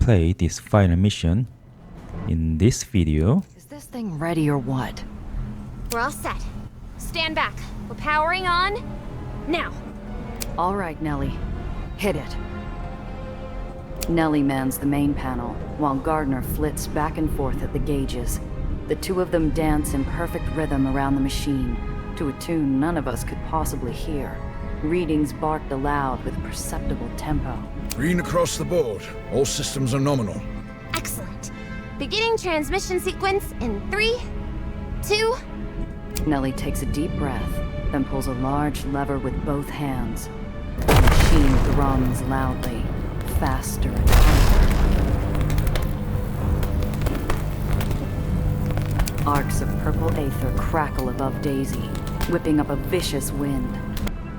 play this final mission in this video. Is this thing ready or what? We're all set. Stand back. We're powering on. Now. All right, Nellie. Hit it. Nellie mans the main panel, while Gardner flits back and forth at the gauges. The two of them dance in perfect rhythm around the machine, to a tune none of us could possibly hear. Readings barked aloud with perceptible tempo. Green across the board. All systems are nominal. Excellent. Beginning transmission sequence in 3, 2... Nellie takes a deep breath, then pulls a large lever with both hands. The machine thrums loudly, faster and harder. Arcs of purple aether crackle above Daisy, whipping up a vicious wind.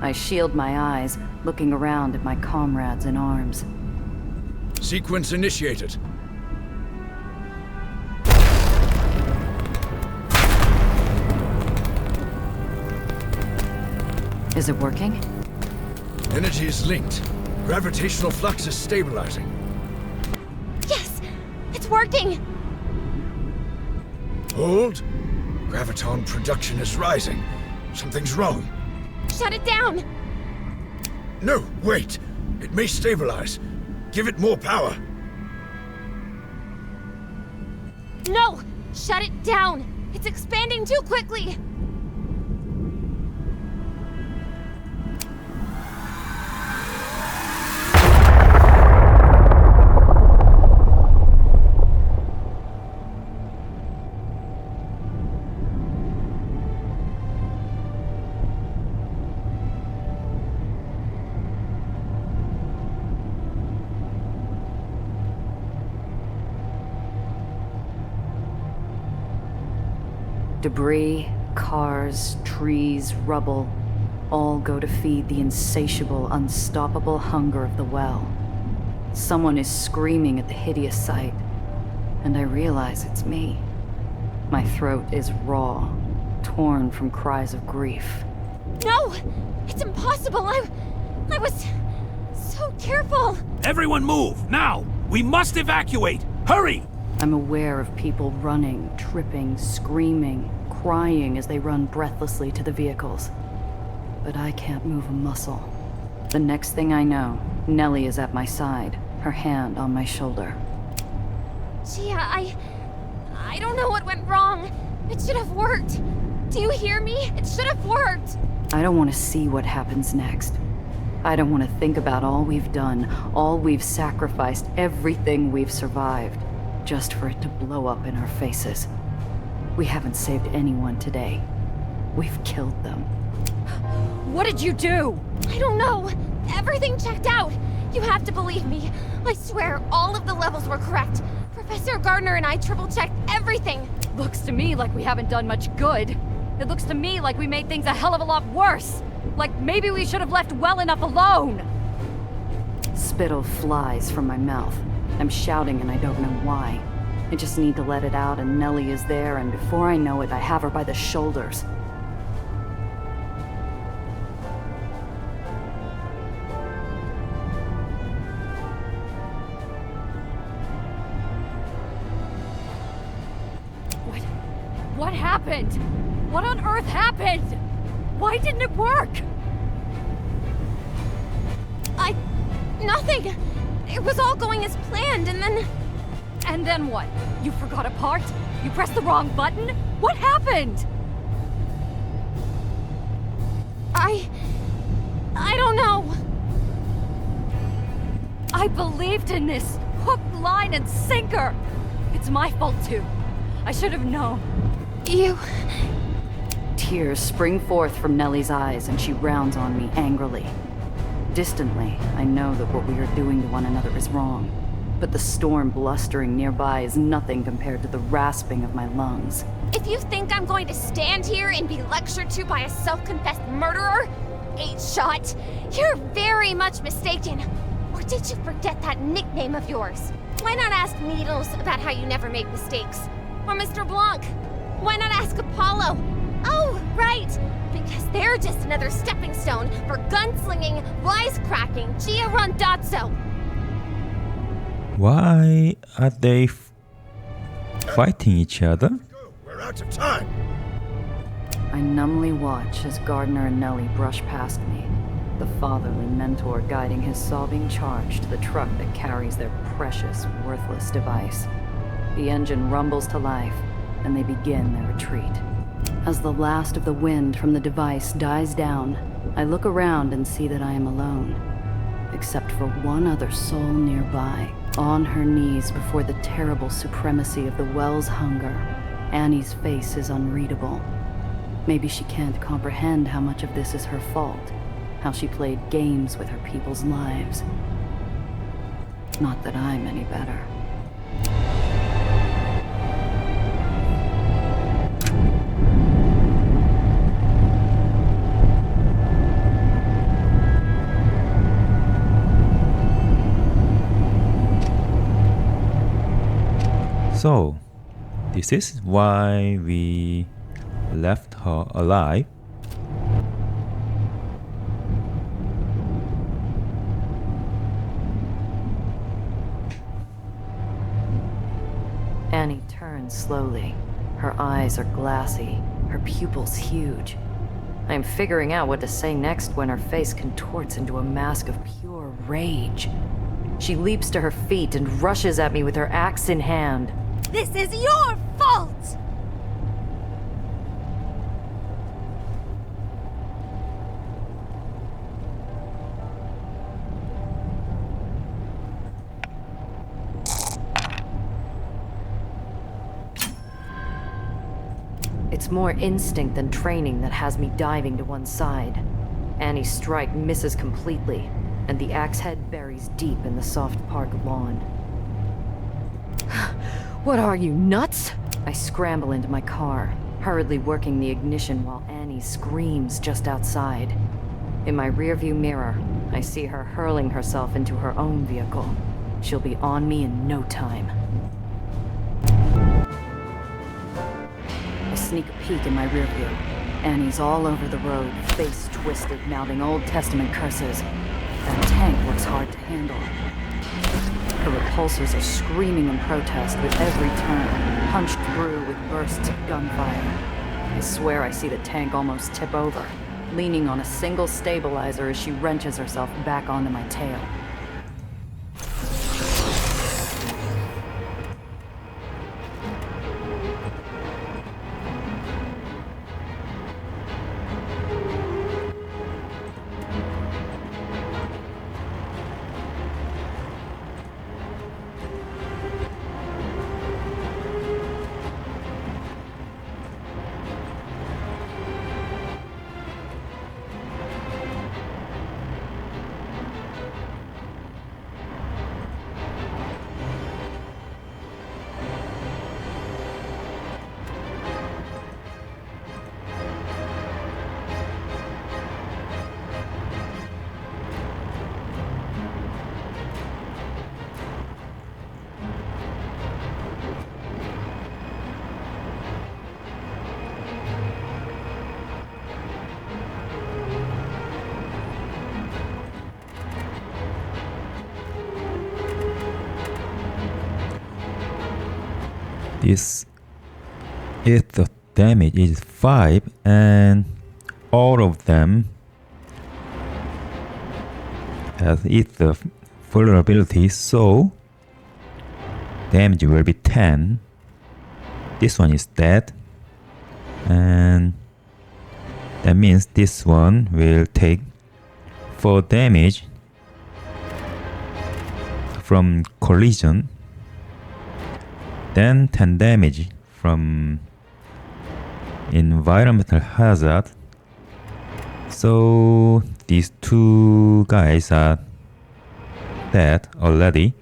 I shield my eyes, looking around at my comrades in arms. Sequence initiated. Is it working? Energy is linked. Gravitational flux is stabilizing. Yes! It's working! Hold. Graviton production is rising. Something's wrong. Shut it down! No, wait. It may stabilize. Give it more power. No! Shut it down! It's expanding too quickly! Debris, cars, trees, rubble, all go to feed the insatiable, unstoppable hunger of the well. Someone is screaming at the hideous sight, and I realize it's me. My throat is raw, torn from cries of grief. No! It's impossible! I was so careful! Everyone move, now! We must evacuate! Hurry! I'm aware of people running, tripping, screaming, crying as they run breathlessly to the vehicles. But I can't move a muscle. The next thing I know, Nellie is at my side, her hand on my shoulder. Gia, I don't know what went wrong. It should have worked. Do you hear me? It should have worked. I don't want to see what happens next. I don't want to think about all we've done, all we've sacrificed, everything we've survived, just for it to blow up in our faces. We haven't saved anyone today. We've killed them. What did you do? I don't know. Everything checked out. You have to believe me. I swear, all of the levels were correct. Professor Gardner and I triple-checked everything. Looks to me like we haven't done much good. It looks to me like we made things a hell of a lot worse. Like maybe we should have left well enough alone. Spittle flies from my mouth. I'm shouting and I don't know why. I just need to let it out and Nellie is there, and before I know it, I have her by the shoulders. What happened? What on earth happened? Why didn't it work? Nothing. It was all going as planned, and then... And then what? You forgot a part? You pressed the wrong button? What happened? I don't know. I believed in this. Hook, line, and sinker. It's my fault too. I should have known. You... Tears spring forth from Nellie's eyes and she rounds on me angrily. Distantly, I know that what we are doing to one another is wrong. But the storm blustering nearby is nothing compared to the rasping of my lungs. If you think I'm going to stand here and be lectured to by a self-confessed murderer, 8-Shot, you're very much mistaken. Or did you forget that nickname of yours? Why not ask Needles about how you never make mistakes? Or Mr. Blanc? Why not ask Apollo? Oh, right! Because they're just another stepping stone for gunslinging, wisecracking Gia Rondazzo. Why are they fighting each other? Go, we're out of time. I numbly watch as Gardner and Nellie brush past me, the fatherly mentor guiding his sobbing charge to the truck that carries their precious, worthless device. The engine rumbles to life, and they begin their retreat. As the last of the wind from the device dies down, I look around and see that I am alone, except for one other soul nearby, on her knees before the terrible supremacy of the well's hunger. Annie's face is unreadable. Maybe she can't comprehend how much of this is her fault, how she played games with her people's lives. Not that I'm any better. So, this is why we left her alive. Annie turns slowly. Her eyes are glassy, her pupils huge. I am figuring out what to say next when her face contorts into a mask of pure rage. She leaps to her feet and rushes at me with her axe in hand. This is your fault! It's more instinct than training that has me diving to one side. Annie's strike misses completely, and the axe head buries deep in the soft park lawn. What are you, nuts? I scramble into my car, hurriedly working the ignition while Annie screams just outside. In my rearview mirror, I see her hurling herself into her own vehicle. She'll be on me in no time. I sneak a peek in my rearview. Annie's all over the road, face twisted, mouthing Old Testament curses. That tank looks hard to handle. Her repulsors are screaming in protest with every turn, punched through with bursts of gunfire. I swear I see the tank almost tip over, leaning on a single stabilizer as she wrenches herself back onto my tail. This Aether damage is 5 and all of them has Aether vulnerability, so damage will be 10. This one is dead, and that means this one will take 4 damage from collision, then 10 damage from environmental hazard. So these two guys are dead already.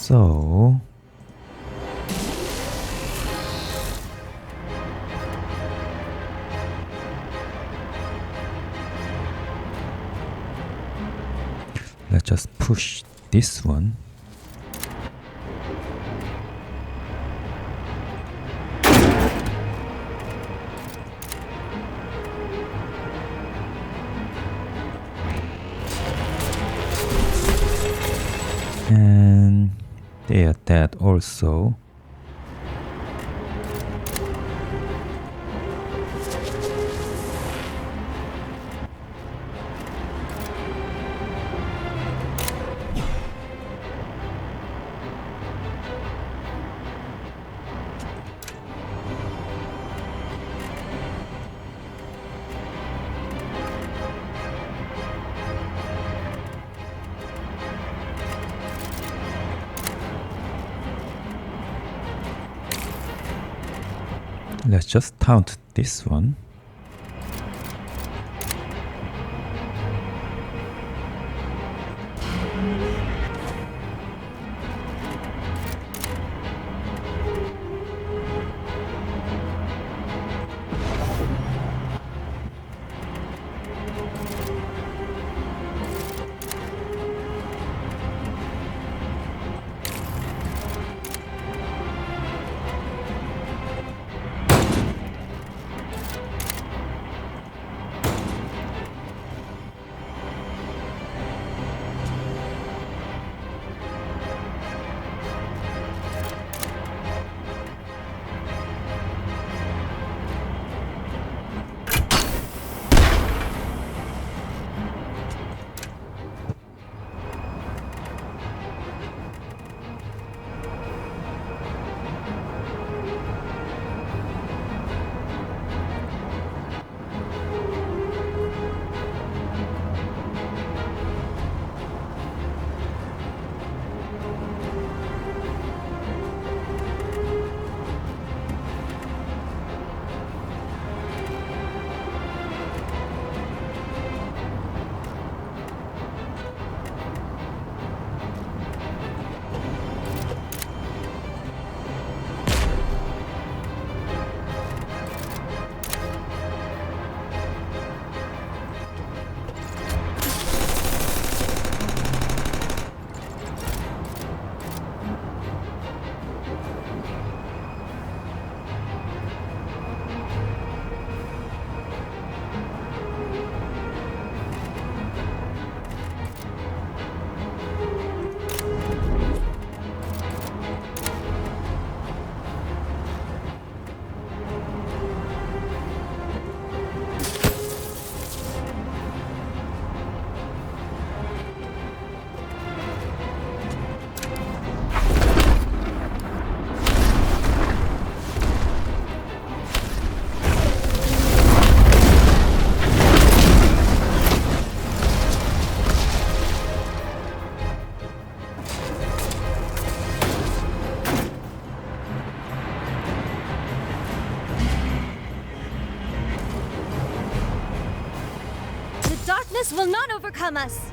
So Let's just push this one. And they are dead also. Let's just taunt this one. Darkness will not overcome us!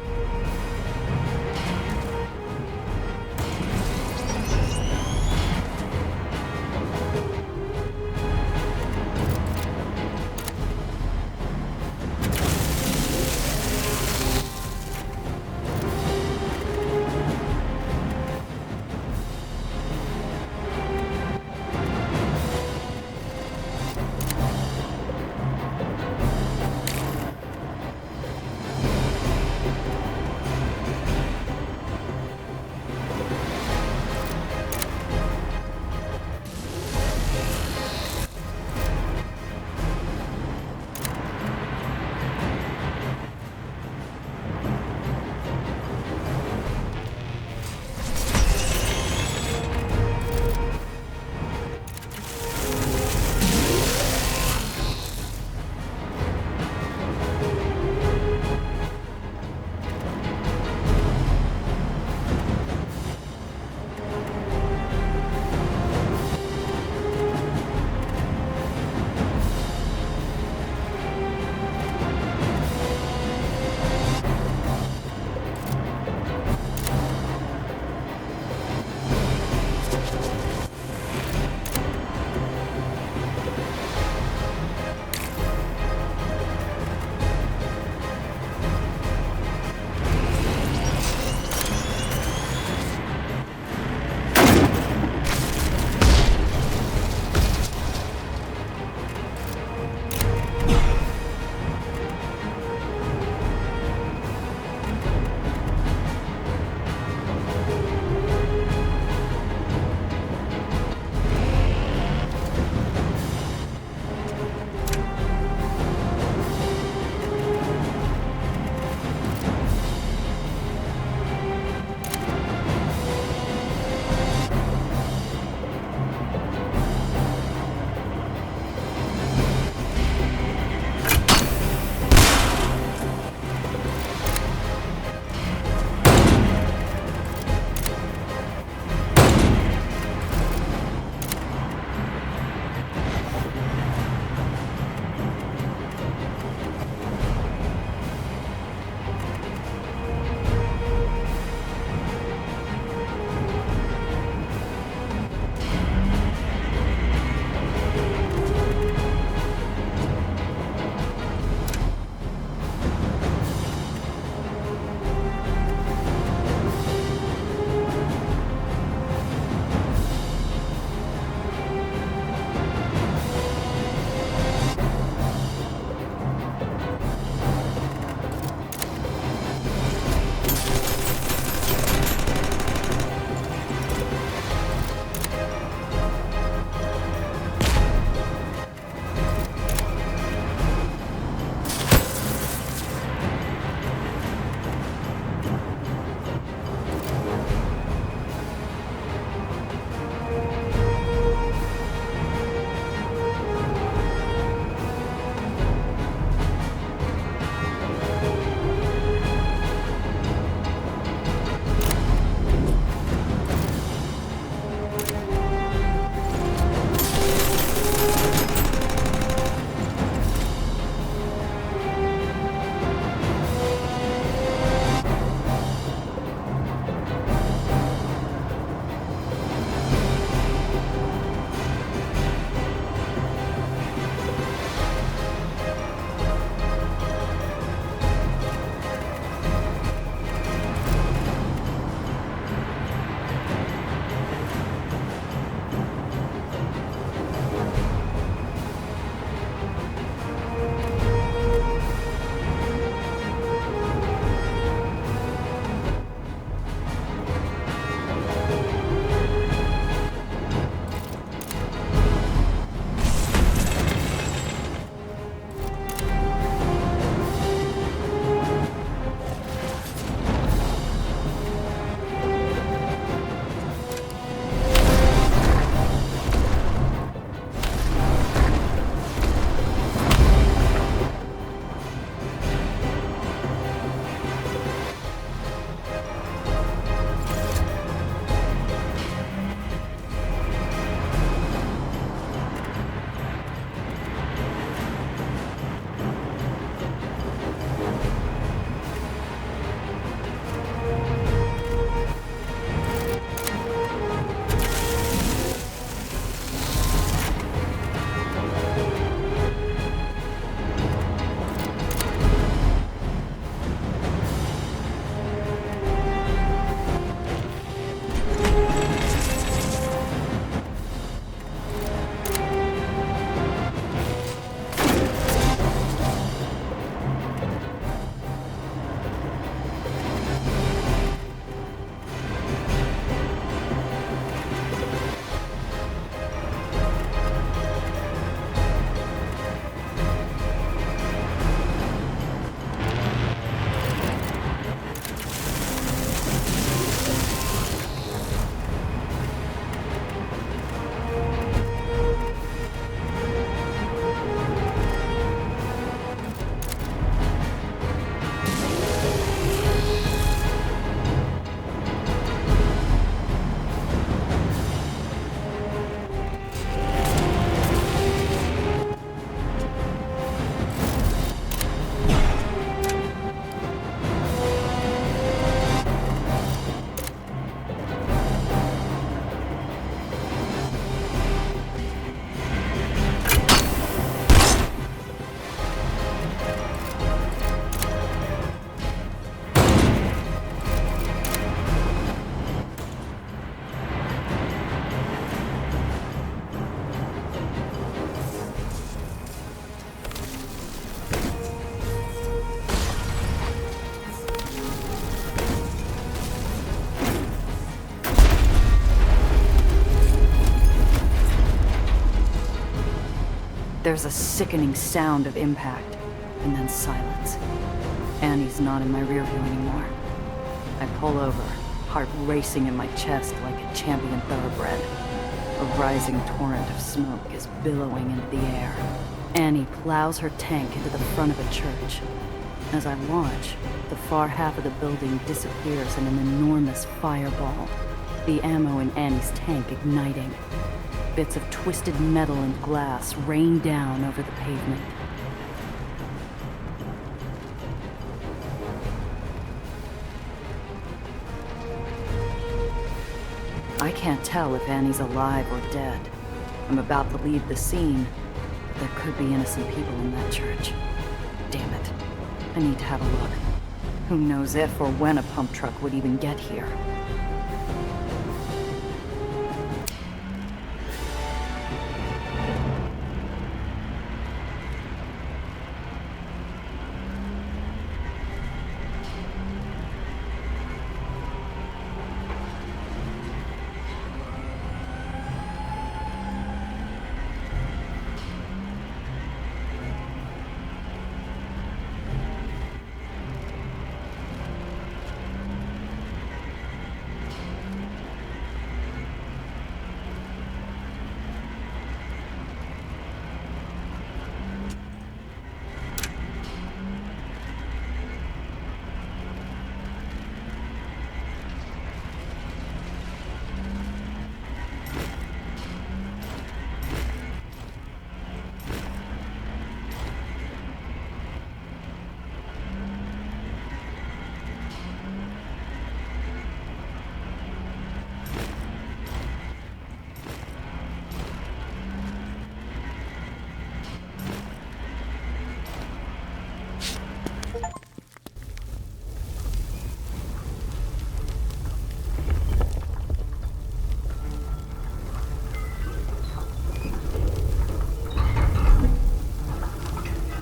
There's a sickening sound of impact, and then silence. Annie's not in my rear view anymore. I pull over, heart racing in my chest like a champion thoroughbred. A rising torrent of smoke is billowing into the air. Annie plows her tank into the front of a church. As I watch, the far half of the building disappears in an enormous fireball, the ammo in Annie's tank igniting. Bits of twisted metal and glass rain down over the pavement. I can't tell if Annie's alive or dead. I'm about to leave the scene, but there could be innocent people in that church. Damn it. I need to have a look. Who knows if or when a pump truck would even get here.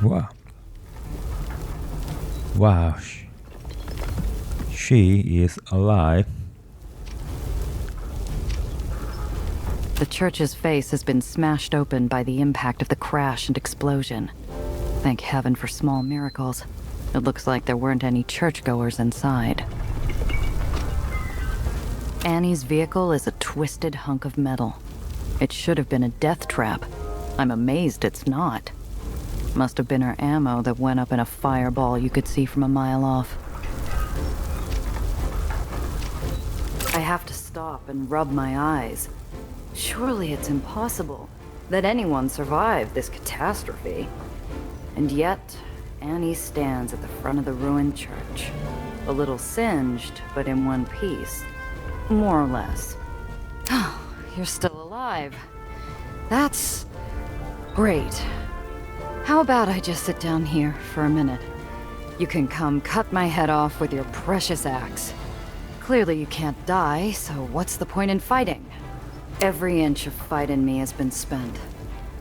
Wow. Wow. She is alive. The church's face has been smashed open by the impact of the crash and explosion. Thank heaven for small miracles. It looks like there weren't any churchgoers inside. Annie's vehicle is a twisted hunk of metal. It should have been a death trap. I'm amazed it's not. Must have been her ammo that went up in a fireball you could see from a mile off. I have to stop and rub my eyes. Surely it's impossible that anyone survived this catastrophe. And yet, Annie stands at the front of the ruined church. A little singed, but in one piece. More or less. Oh, you're still alive. That's great. How about I just sit down here for a minute? You can come cut my head off with your precious axe. Clearly you can't die, so what's the point in fighting? Every inch of fight in me has been spent.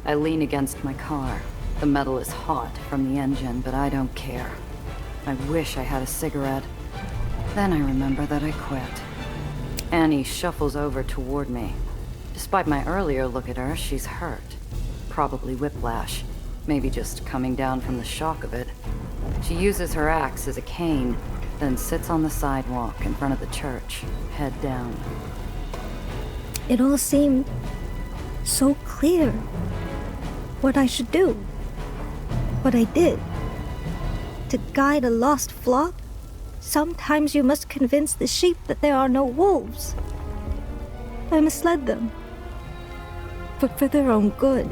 I lean against my car. The metal is hot from the engine, but I don't care. I wish I had a cigarette. Then I remember that I quit. Annie shuffles over toward me. Despite my earlier look at her, she's hurt. Probably whiplash. Maybe just coming down from the shock of it. She uses her axe as a cane, then sits on the sidewalk in front of the church, head down. It all seemed so clear. What I should do. What I did. To guide a lost flock, sometimes you must convince the sheep that there are no wolves. I misled them. But for their own good.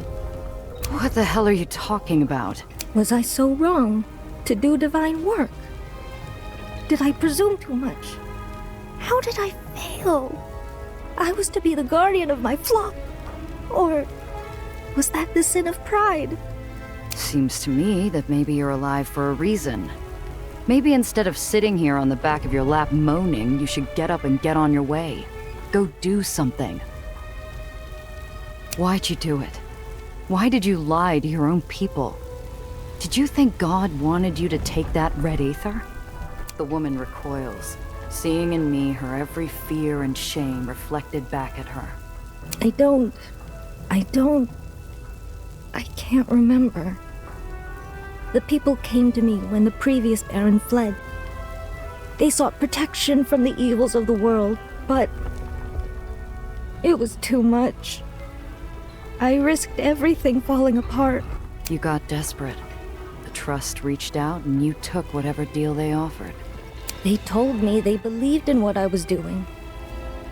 What the hell are you talking about? Was I so wrong to do divine work? Did I presume too much? How did I fail? I was to be the guardian of my flock. Or was that the sin of pride? Seems to me that maybe you're alive for a reason. Maybe instead of sitting here on the back of your lap moaning, you should get up and get on your way. Go do something. Why'd you do it? Why did you lie to your own people? Did you think God wanted you to take that red ether? The woman recoils, seeing in me her every fear and shame reflected back at her. I don't. I can't remember. The people came to me when the previous Baron fled. They sought protection from the evils of the world, but it was too much. I risked everything falling apart. You got desperate. The Trust reached out and you took whatever deal they offered. They told me they believed in what I was doing.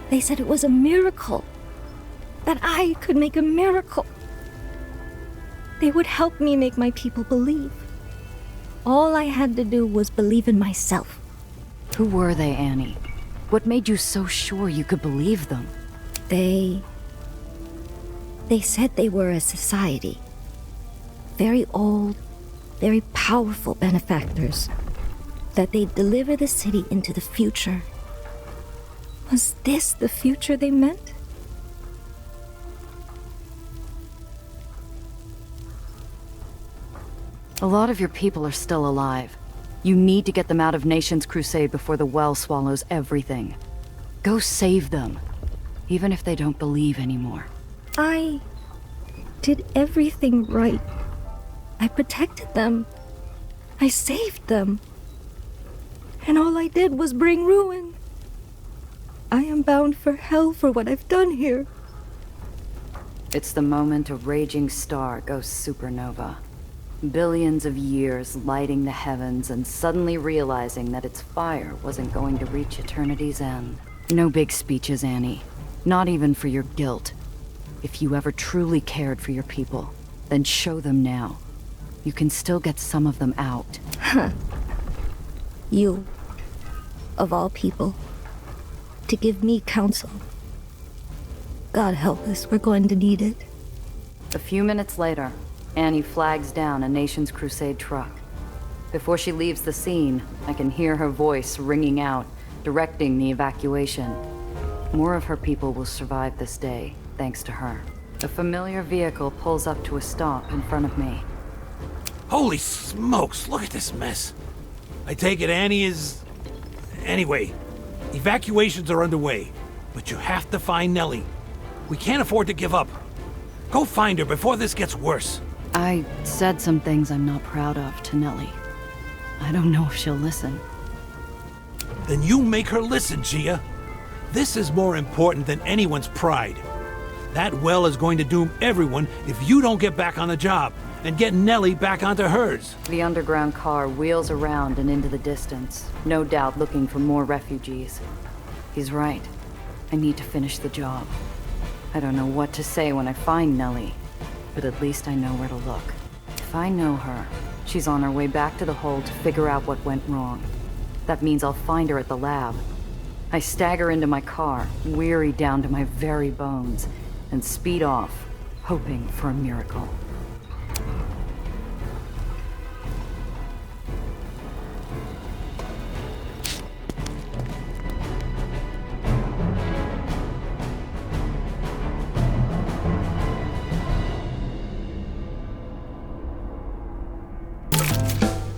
They said it was a miracle. That I could make a miracle. They would help me make my people believe. All I had to do was believe in myself. Who were they, Annie? What made you so sure you could believe them? They said they were a society. Very old, very powerful benefactors. That they'd deliver the city into the future. Was this the future they meant? A lot of your people are still alive. You need to get them out of Nation's Crusade before the well swallows everything. Go save them, even if they don't believe anymore. I did everything right. I protected them. I saved them. And all I did was bring ruin. I am bound for hell for what I've done here. It's the moment a raging star goes supernova. Billions of years lighting the heavens and suddenly realizing that its fire wasn't going to reach eternity's end. No big speeches, Annie. Not even for your guilt. If you ever truly cared for your people, then show them now. You can still get some of them out. You, of all people, to give me counsel. God help us, we're going to need it. A few minutes later, Annie flags down a Nation's Crusade truck. Before she leaves the scene, I can hear her voice ringing out, directing the evacuation. More of her people will survive this day, thanks to her. A familiar vehicle pulls up to a stop in front of me. Holy smokes, look at this mess. I take it Annie is... Anyway, evacuations are underway, but you have to find Nellie. We can't afford to give up. Go find her before this gets worse. I said some things I'm not proud of to Nellie. I don't know if she'll listen. Then you make her listen, Gia. This is more important than anyone's pride. That well is going to doom everyone if you don't get back on the job and get Nellie back onto hers. The underground car wheels around and into the distance, no doubt looking for more refugees. He's right. I need to finish the job. I don't know what to say when I find Nellie, but at least I know where to look. If I know her, she's on her way back to the hold to figure out what went wrong. That means I'll find her at the lab. I stagger into my car, weary down to my very bones, and speed off, hoping for a miracle.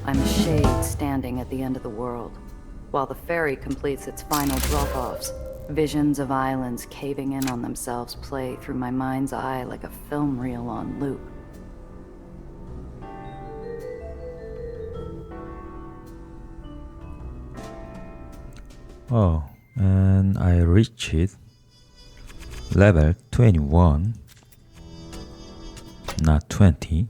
I'm a shade standing at the end of the world, while the ferry completes its final drop-offs. Visions of islands caving in on themselves play through my mind's eye like a film reel on loop. Oh, and I reached level 21, not 20.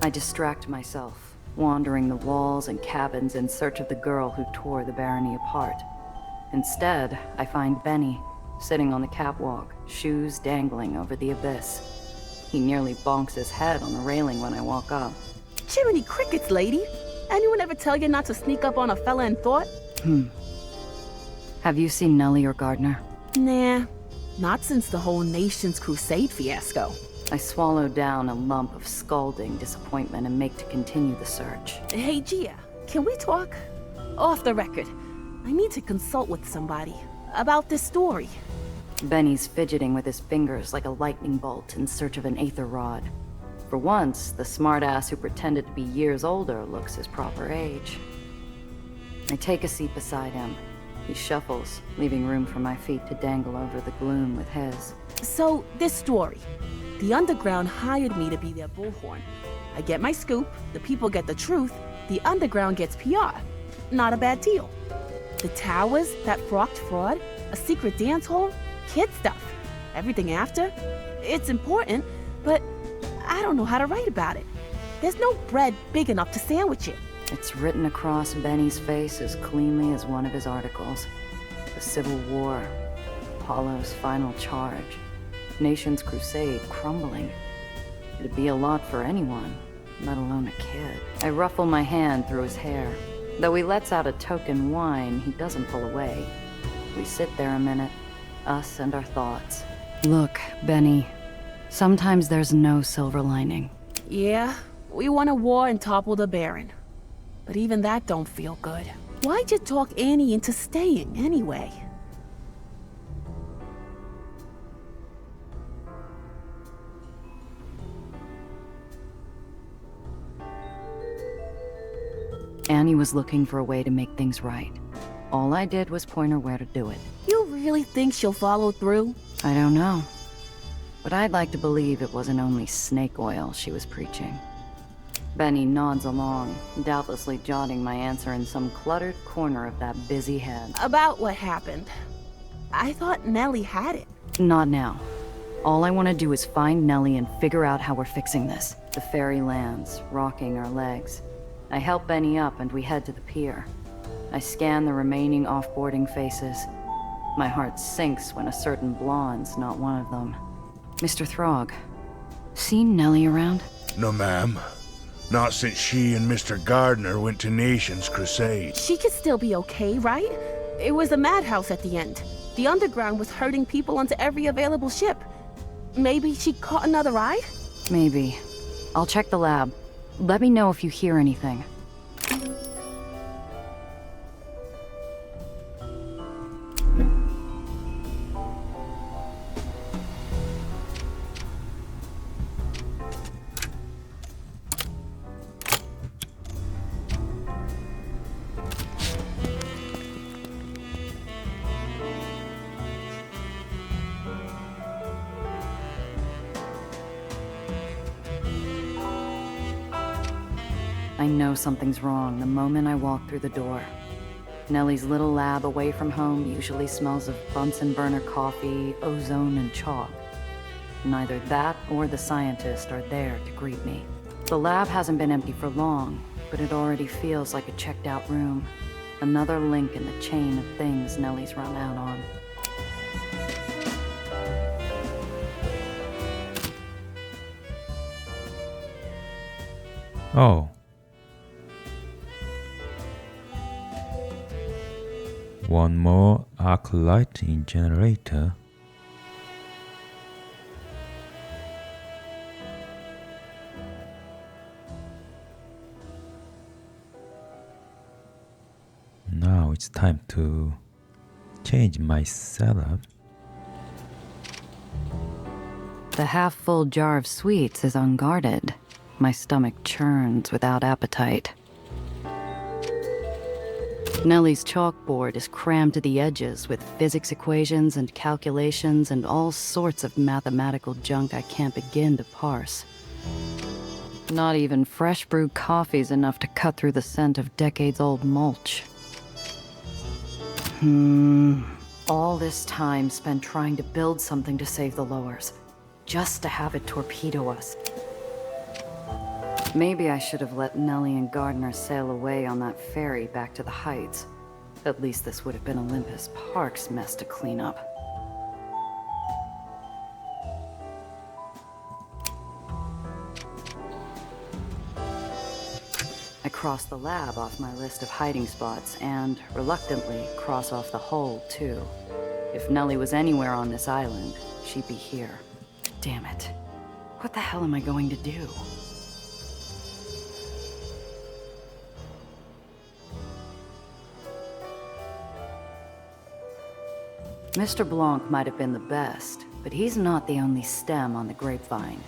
I distract myself, wandering the walls and cabins in search of the girl who tore the barony apart. Instead, I find Benny, sitting on the catwalk, shoes dangling over the abyss. He nearly bonks his head on the railing when I walk up. Jiminy crickets, lady. Anyone ever tell you not to sneak up on a fella in thought? Have you seen Nellie or Gardner? Nah, not since the whole Nation's Crusade fiasco. I swallow down a lump of scalding disappointment and make to continue the search. Hey, Gia, can we talk? Off the record. I need to consult with somebody about this story. Benny's fidgeting with his fingers like a lightning bolt in search of an aether rod. For once, the smartass who pretended to be years older looks his proper age. I take a seat beside him. He shuffles, leaving room for my feet to dangle over the gloom with his. So, this story. The Underground hired me to be their bullhorn. I get my scoop, the people get the truth, the Underground gets PR. Not a bad deal. The towers, that frocked fraud, a secret dance hall, kid stuff. Everything after? It's important, but I don't know how to write about it. There's no bread big enough to sandwich it. It's written across Benny's face as cleanly as one of his articles. The Civil War, Apollo's final charge, nation's crusade crumbling. It'd be a lot for anyone, let alone a kid. I ruffle my hand through his hair. Though he lets out a token whine, he doesn't pull away. We sit there a minute, us and our thoughts. Look, Benny, sometimes there's no silver lining. Yeah, we won a war and toppled a baron. But even that don't feel good. Why'd you talk Annie into staying, anyway? Annie was looking for a way to make things right. All I did was point her where to do it. You really think she'll follow through? I don't know. But I'd like to believe it wasn't only snake oil she was preaching. Benny nods along, doubtlessly jotting my answer in some cluttered corner of that busy head. About what happened. I thought Nellie had it. Not now. All I want to do is find Nellie and figure out how we're fixing this. The ferry lands, rocking our legs. I help Benny up and we head to the pier. I scan the remaining off-boarding faces. My heart sinks when a certain blonde's not one of them. Mr. Throg, seen Nellie around? No, ma'am. Not since she and Mr. Gardner went to Nation's crusade. She could still be okay, right? It was a madhouse at the end. The Underground was herding people onto every available ship. Maybe she caught another ride? Maybe. I'll check the lab. Let me know if you hear anything. I know something's wrong the moment I walk through the door. Nellie's little lab away from home usually smells of Bunsen burner coffee, ozone, and chalk. Neither that or the scientist are there to greet me. The lab hasn't been empty for long, but it already feels like a checked-out room. Another link in the chain of things Nellie's run out on. Oh. One more arc lighting generator. Now it's time to change my setup. The half-full jar of sweets is unguarded. My stomach churns without appetite. Nellie's chalkboard is crammed to the edges with physics equations and calculations and all sorts of mathematical junk I can't begin to parse. Not even fresh brewed coffee's enough to cut through the scent of decades-old mulch. All this time spent trying to build something to save the lowers, just to have it torpedo us. Maybe I should have let Nellie and Gardner sail away on that ferry back to the Heights. At least this would have been Olympus Park's mess to clean up. I cross the lab off my list of hiding spots and, reluctantly, cross off the hole, too. If Nellie was anywhere on this island, she'd be here. Damn it. What the hell am I going to do? Mr. Blanc might have been the best, but he's not the only stem on the grapevine.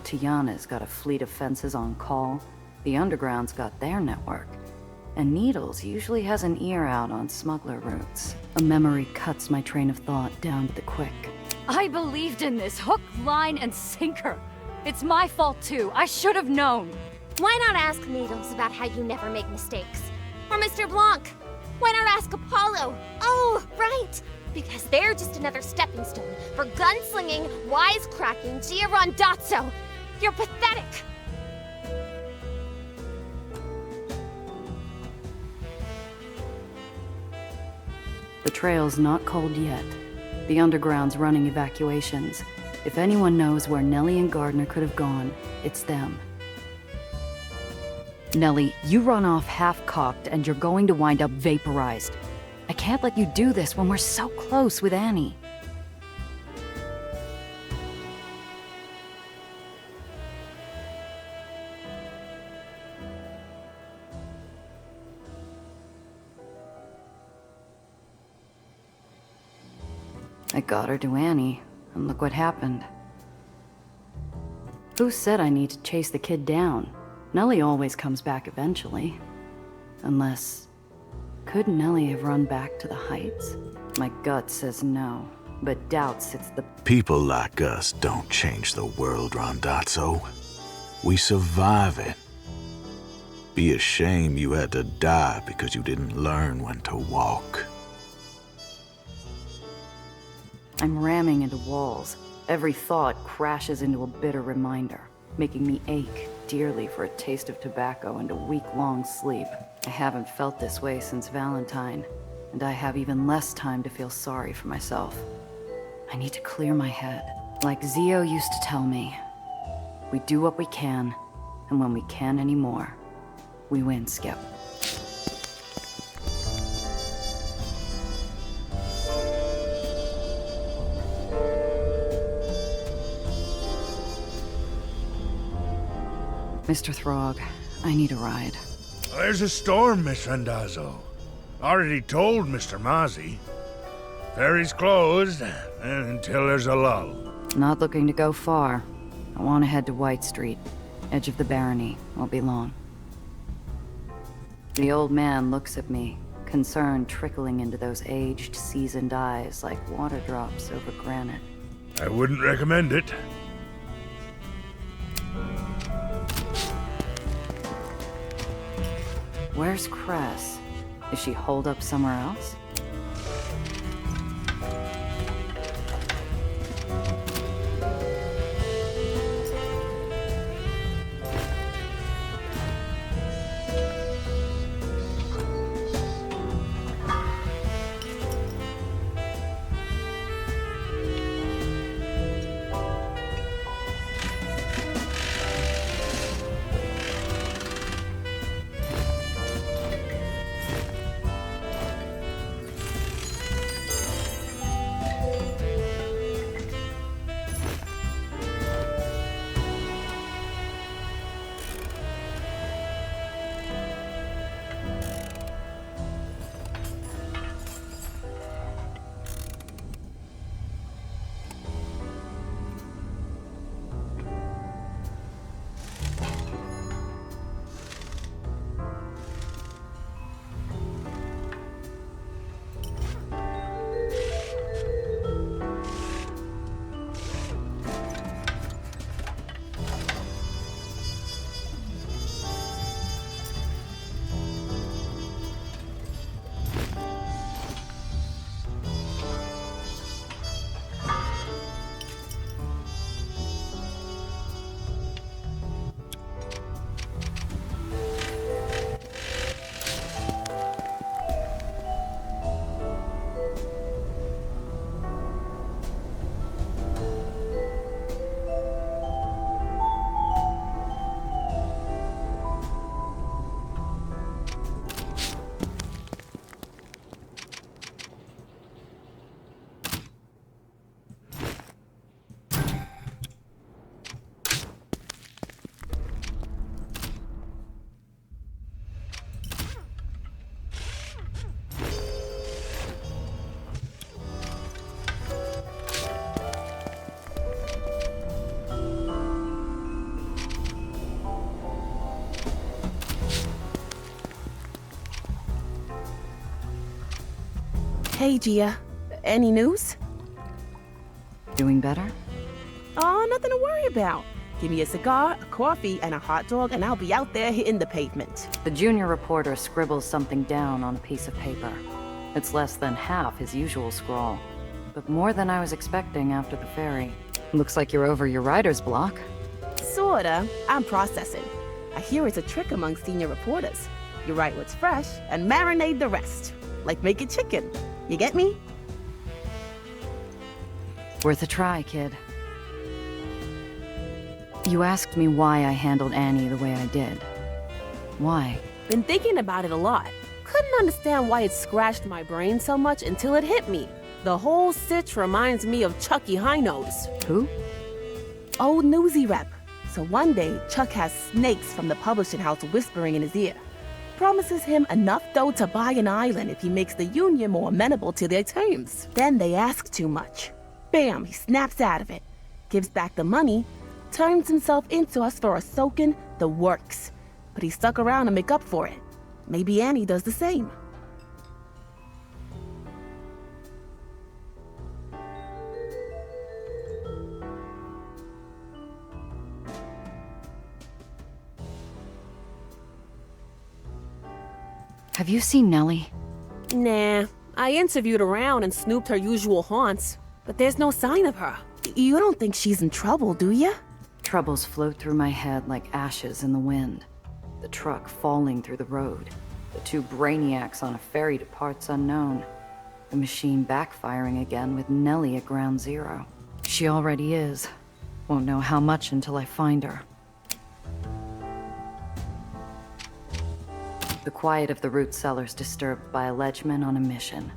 Tiana's got a fleet of fences on call, the Underground's got their network, and Needles usually has an ear out on smuggler routes. A memory cuts my train of thought down to the quick. I believed in this, hook, line, and sinker. It's my fault too. I should have known. Why not ask Needles about how you never make mistakes? Or Mr. Blanc? Why not ask Apollo? Oh, right! Because they're just another stepping stone for gunslinging, wisecracking Giarondazzo. You're pathetic! The trail's not cold yet. The Underground's running evacuations. If anyone knows where Nellie and Gardner could have gone, it's them. Nellie, you run off half-cocked and you're going to wind up vaporized. I can't let you do this when we're so close with Annie. I got her to Annie, and look what happened. Who said I need to chase the kid down? Nellie always comes back eventually. Unless... could Nellie have run back to the Heights? My gut says no, but doubts it's the... People like us don't change the world, Rondazzo. We survive it. Be a shame you had to die because you didn't learn when to walk. I'm ramming into walls. Every thought crashes into a bitter reminder, making me ache dearly for a taste of tobacco and a week-long sleep. I haven't felt this way since Valentine, and I have even less time to feel sorry for myself. I need to clear my head. Like Zio used to tell me, we do what we can, and when we can't anymore, we win, Skip. Mr. Throg, I need a ride. There's a storm, Miss Randazzo. Already told Mr. Mozzie. Ferry's closed until there's a lull. Not looking to go far. I want to head to White Street, edge of the barony. Won't be long. The old man looks at me, concern trickling into those aged, seasoned eyes like water drops over granite. I wouldn't recommend it. Where's Cress? Is she holed up somewhere else? Hey, Gia. Any news? Doing better? Oh, nothing to worry about. Give me a cigar, a coffee, and a hot dog, and I'll be out there hitting the pavement. The junior reporter scribbles something down on a piece of paper. It's less than half his usual scrawl, but more than I was expecting after the ferry. Looks like you're over your writer's block. Sorta. I'm processing. I hear it's a trick among senior reporters. You write what's fresh and marinate the rest. Like making chicken. You get me? Worth a try, kid. You asked me why I handled Annie the way I did. Why? Been thinking about it a lot. Couldn't understand why it scratched my brain so much until it hit me. The whole sitch reminds me of Chucky Highnose. Who? Old newsy rep. So one day, Chuck has snakes from the publishing house whispering in his ear. Promises him enough dough to buy an island if he makes the union more amenable to their terms. Then they ask too much. Bam, he snaps out of it. Gives back the money, turns himself into us for a soaking, the works. But he stuck around to make up for it. Maybe Annie does the same. Have you seen Nellie? Nah, I interviewed around and snooped her usual haunts, but there's no sign of her. You don't think she's in trouble, do ya? Troubles float through my head like ashes in the wind. The truck falling through the road. The two brainiacs on a ferry to parts unknown. The machine backfiring again with Nellie at ground zero. She already is. Won't know how much until I find her. The quiet of the root cellar's disturbed by a ledgeman on a mission.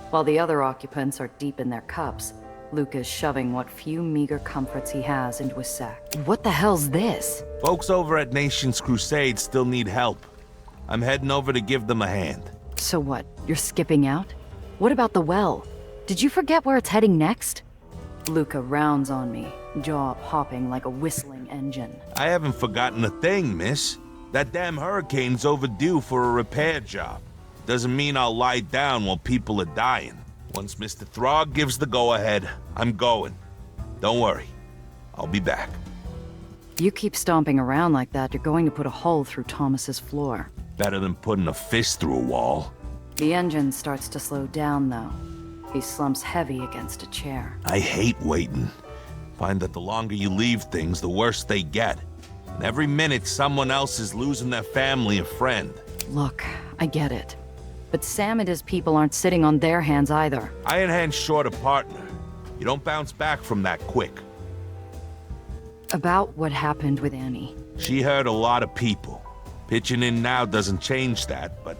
While the other occupants are deep in their cups, Luca's shoving what few meager comforts he has into a sack. What the hell's this? Folks over at Nation's Crusade still need help. I'm heading over to give them a hand. So what, you're skipping out? What about the well? Did you forget where it's heading next? Luca rounds on me, jaw popping like a whistling engine. I haven't forgotten a thing, miss. That damn hurricane's overdue for a repair job. Doesn't mean I'll lie down while people are dying. Once Mr. Throg gives the go-ahead, I'm going. Don't worry. I'll be back. You keep stomping around like that, you're going to put a hole through Thomas's floor. Better than putting a fist through a wall. The engine starts to slow down, though. He slumps heavy against a chair. I hate waiting. Find that the longer you leave things, the worse they get. And every minute, someone else is losing their family or friend. Look, I get it. But Sam and his people aren't sitting on their hands either. Iron Hand's short a partner. You don't bounce back from that quick. About what happened with Annie. She hurt a lot of people. Pitching in now doesn't change that, but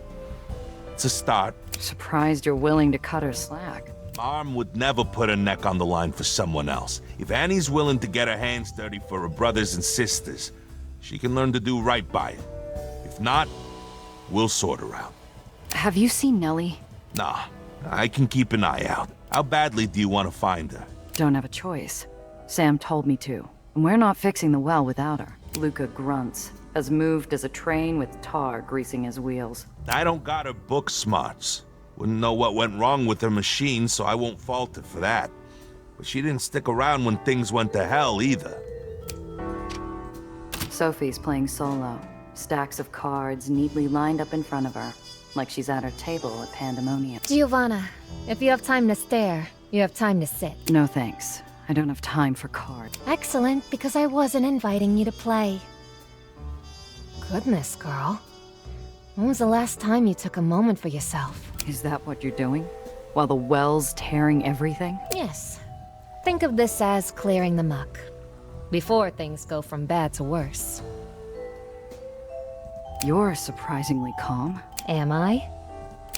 it's a start. Surprised you're willing to cut her slack. Mom would never put her neck on the line for someone else. If Annie's willing to get her hands dirty for her brothers and sisters, she can learn to do right by it. If not, we'll sort her out. Have you seen Nellie? Nah, I can keep an eye out. How badly do you want to find her? Don't have a choice. Sam told me to, and we're not fixing the well without her. Luca grunts, as moved as a train with tar greasing his wheels. I don't got her book smarts. Wouldn't know what went wrong with her machine, so I won't fault her for that. But she didn't stick around when things went to hell, either. Sophie's playing solo. Stacks of cards neatly lined up in front of her, like she's at her table at Pandemonium. Giovanna, if you have time to stare, you have time to sit. No thanks. I don't have time for cards. Excellent, because I wasn't inviting you to play. Goodness, girl. When was the last time you took a moment for yourself? Is that what you're doing? While the well's tearing everything? Yes. Think of this as clearing the muck. Before things go from bad to worse. You're surprisingly calm. Am I?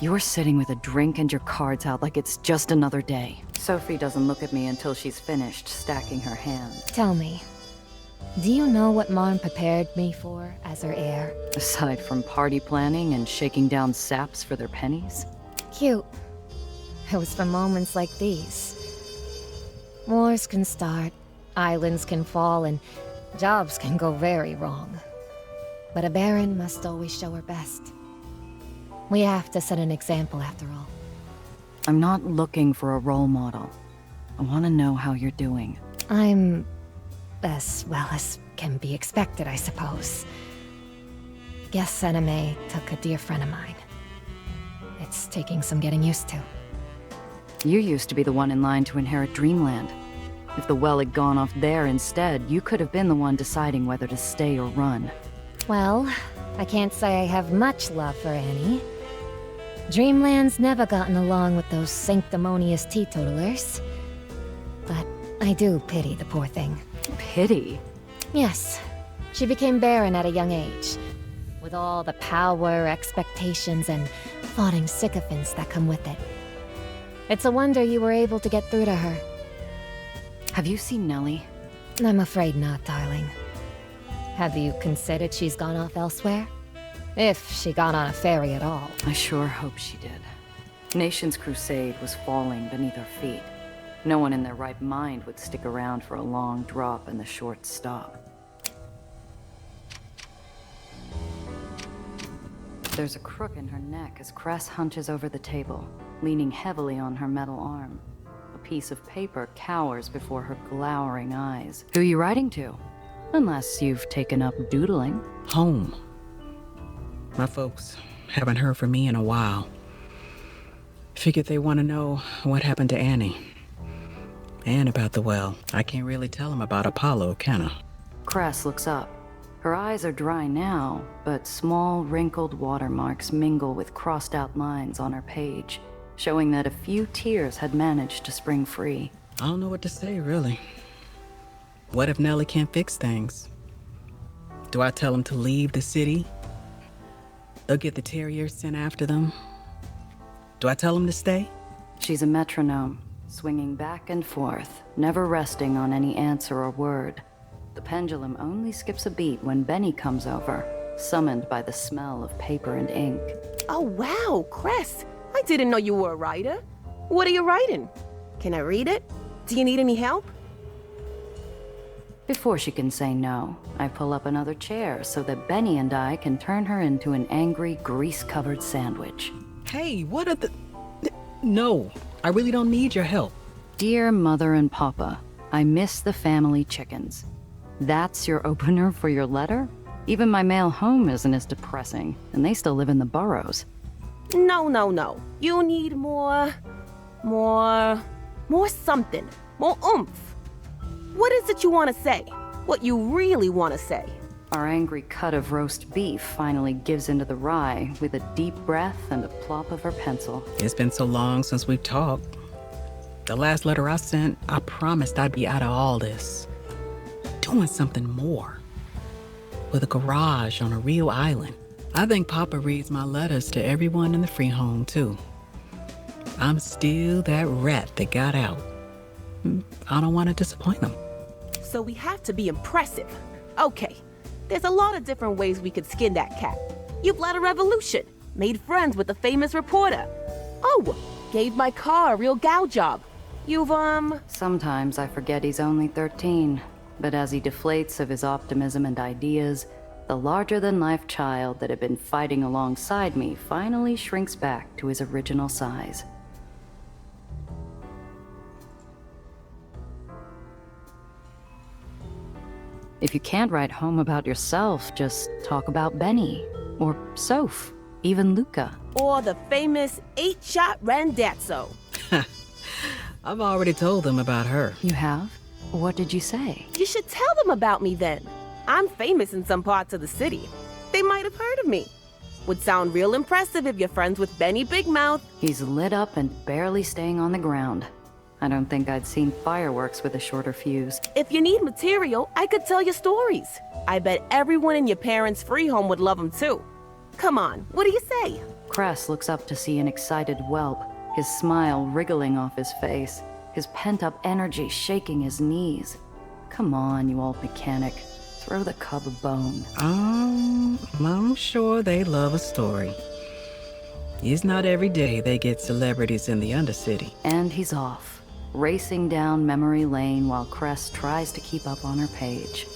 You're sitting with a drink and your cards out like it's just another day. Sophie doesn't look at me until she's finished stacking her hand. Tell me, do you know what Mom prepared me for as her heir? Aside from party planning and shaking down saps for their pennies? Cute. It was for moments like these. Wars can start, islands can fall, and jobs can go very wrong. But a Baron must always show her best. We have to set an example after all. I'm not looking for a role model. I want to know how you're doing. I'm as well as can be expected, I suppose. Guess Anime took a dear friend of mine. It's taking some getting used to. You used to be the one in line to inherit Dreamland. If the well had gone off there instead, you could have been the one deciding whether to stay or run. Well, I can't say I have much love for Annie. Dreamland's never gotten along with those sanctimonious teetotalers. But I do pity the poor thing. Pity? Yes. She became barren at a young age, with all the power, expectations, and plotting sycophants that come with it. It's a wonder you were able to get through to her. Have you seen Nellie? I'm afraid not, darling. Have you considered she's gone off elsewhere? If she got on a ferry at all. I sure hope she did. Nation's crusade was falling beneath her feet. No one in their right mind would stick around for a long drop and the short stop. There's a crook in her neck as Cress hunches over the table, leaning heavily on her metal arm. A piece of paper cowers before her glowering eyes. Who are you writing to? Unless you've taken up doodling. Home. My folks haven't heard from me in a while. Figured they want to know what happened to Annie. And about the well. I can't really tell them about Apollo, can I? Cress looks up. Her eyes are dry now, but small, wrinkled watermarks mingle with crossed-out lines on her page, showing that a few tears had managed to spring free. I don't know what to say, really. What if Nellie can't fix things? Do I tell them to leave the city? They'll get the terriers sent after them. Do I tell them to stay? She's a metronome, swinging back and forth, never resting on any answer or word. The pendulum only skips a beat when Benny comes over, summoned by the smell of paper and ink. Oh, wow, Cress. I didn't know you were a writer. What are you writing? Can I read it? Do you need any help? Before she can say no, I pull up another chair so that Benny and I can turn her into an angry, grease-covered sandwich. Hey, what are the... No, I really don't need your help. Dear Mother and Papa, I miss the family chickens. That's your opener for your letter? Even my mail home isn't as depressing, and they still live in the burrows. No. You need more something. More oomph. What is it you want to say? What you really want to say? Our angry cut of roast beef finally gives into the rye with a deep breath and a plop of her pencil. It's been so long since we've talked. The last letter I sent, I promised I'd be out of all this. Doing something more. With a garage on a real island. I think Papa reads my letters to everyone in the free home, too. I'm still that rat that got out. I don't want to disappoint them. So we have to be impressive. Okay, there's a lot of different ways we could skin that cat. You've led a revolution, made friends with a famous reporter. Oh, gave my car a real gal job. You've, Sometimes I forget he's only 13, but as he deflates of his optimism and ideas, the larger-than-life child that had been fighting alongside me finally shrinks back to his original size. If you can't write home about yourself, just talk about Benny, or Soph, even Luca. Or the famous 8-shot Randazzo. I've already told them about her. You have? What did you say? You should tell them about me then. I'm famous in some parts of the city. They might have heard of me. Would sound real impressive if you're friends with Benny Big Mouth. He's lit up and barely staying on the ground. I don't think I'd seen fireworks with a shorter fuse. If you need material, I could tell you stories. I bet everyone in your parents' free home would love them too. Come on, what do you say? Cress looks up to see an excited whelp, his smile wriggling off his face, his pent-up energy shaking his knees. Come on, you old mechanic. Throw the cub a bone. I'm sure they love a story. It's not every day they get celebrities in the Undercity. And he's off, racing down memory lane while Cress tries to keep up on her page.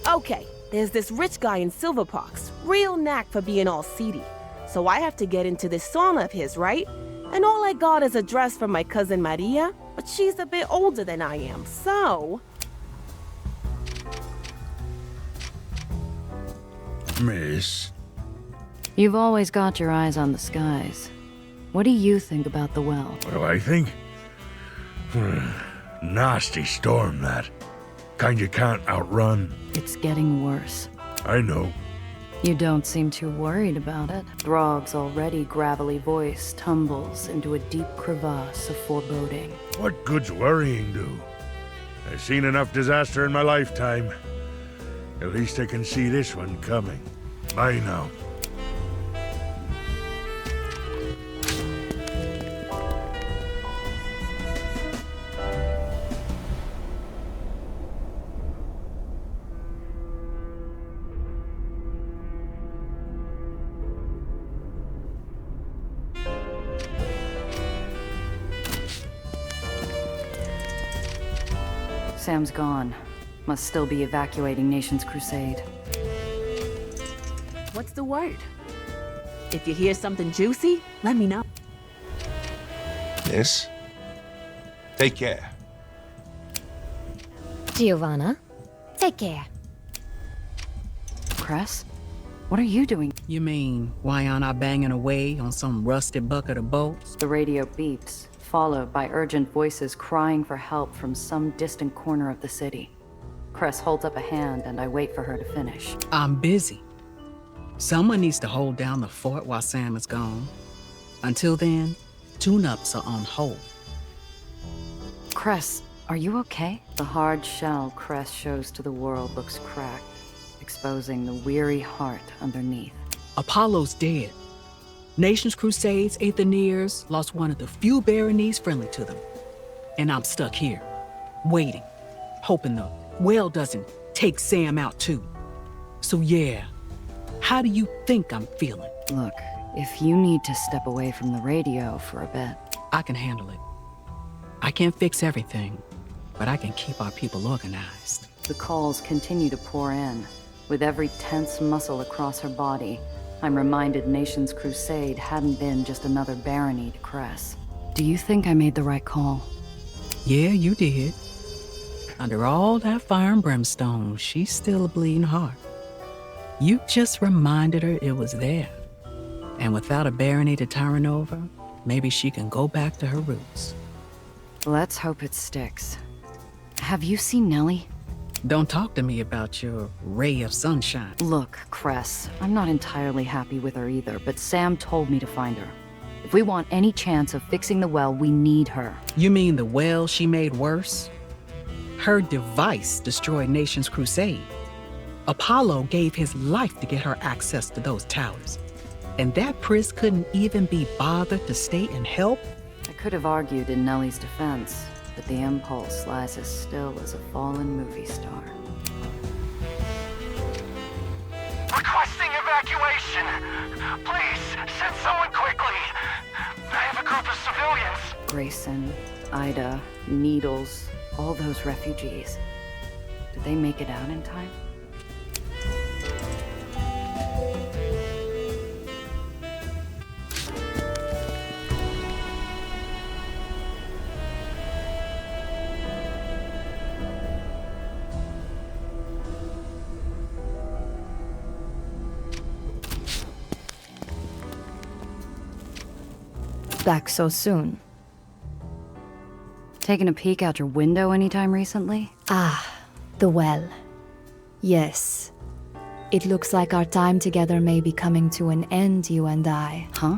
Okay, there's this rich guy in Silver Parks, real knack for being all seedy. So I have to get into this sauna of his, right? And all I got is a dress from my cousin Maria, but she's a bit older than I am, so... Miss, You've always got your eyes on the skies. What do you think about the well? what do I think? Nasty storm, that. Kind you can't outrun. It's getting worse. I know. You don't seem too worried about it. Throg's already gravelly voice tumbles into a deep crevasse of foreboding. What good's worrying do? I've seen enough disaster in my lifetime. At least I can see this one coming. Bye now. Sam's gone. Must still be evacuating Nation's Crusade. What's the word? If you hear something juicy, let me know. Miss? Take care. Giovanna, take care. Cress? What are you doing? You mean, why aren't I banging away on some rusted bucket of bolts? The radio beeps, followed by urgent voices crying for help from some distant corner of the city. Cress holds up a hand and I wait for her to finish. I'm busy. Someone needs to hold down the fort while Sam is gone. Until then, tune-ups are on hold. Cress, are you okay? The hard shell Cress shows to the world looks cracked, exposing the weary heart underneath. Apollo's dead. Nation's Crusades, Aether lost one of the few baronies friendly to them. And I'm stuck here, waiting, hoping the well doesn't take Sam out too. So yeah, how do you think I'm feeling? Look, if you need to step away from the radio for a bit... I can handle it. I can't fix everything, but I can keep our people organized. The calls continue to pour in. With every tense muscle across her body, I'm reminded Nation's Crusade hadn't been just another barony to Cress. Do you think I made the right call? Yeah, you did. Under all that fire and brimstone, she's still a bleeding heart. You just reminded her it was there. And without a barony to turn over, maybe she can go back to her roots. Let's hope it sticks. Have you seen Nellie? Don't talk to me about your ray of sunshine. Look, Cress, I'm not entirely happy with her either, but Sam told me to find her. If we want any chance of fixing the well, we need her. You mean the well she made worse? Her device destroyed Nation's Crusade. Apollo gave his life to get her access to those towers. And that priss couldn't even be bothered to stay and help? I could have argued in Nellie's defense, but the impulse lies as still as a fallen movie star. Requesting evacuation! Please, send someone quickly! I have a group of civilians. Grayson, Ida, Needles, all those refugees. Did they make it out in time? Back so soon. Taking a peek out your window anytime recently? Ah, the well. Yes. It looks like our time together may be coming to an end, you and I. Huh?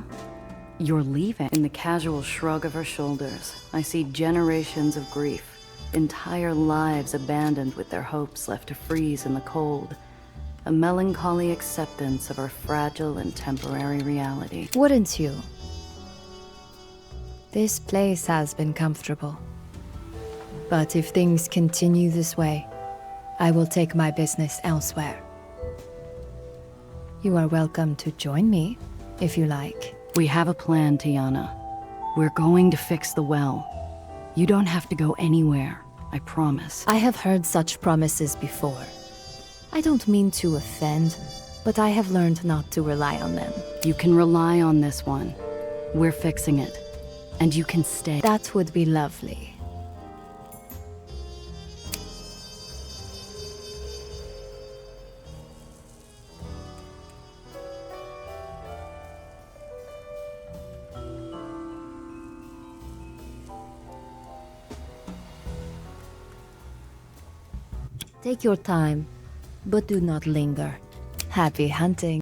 You're leaving? In the casual shrug of her shoulders, I see generations of grief. Entire lives abandoned with their hopes left to freeze in the cold. A melancholy acceptance of our fragile and temporary reality. Wouldn't you? This place has been comfortable. But if things continue this way, I will take my business elsewhere. You are welcome to join me, if you like. We have a plan, Tiana. We're going to fix the well. You don't have to go anywhere, I promise. I have heard such promises before. I don't mean to offend, but I have learned not to rely on them. You can rely on this one. We're fixing it. And you can stay. That would be lovely. Take your time, but do not linger. Happy hunting.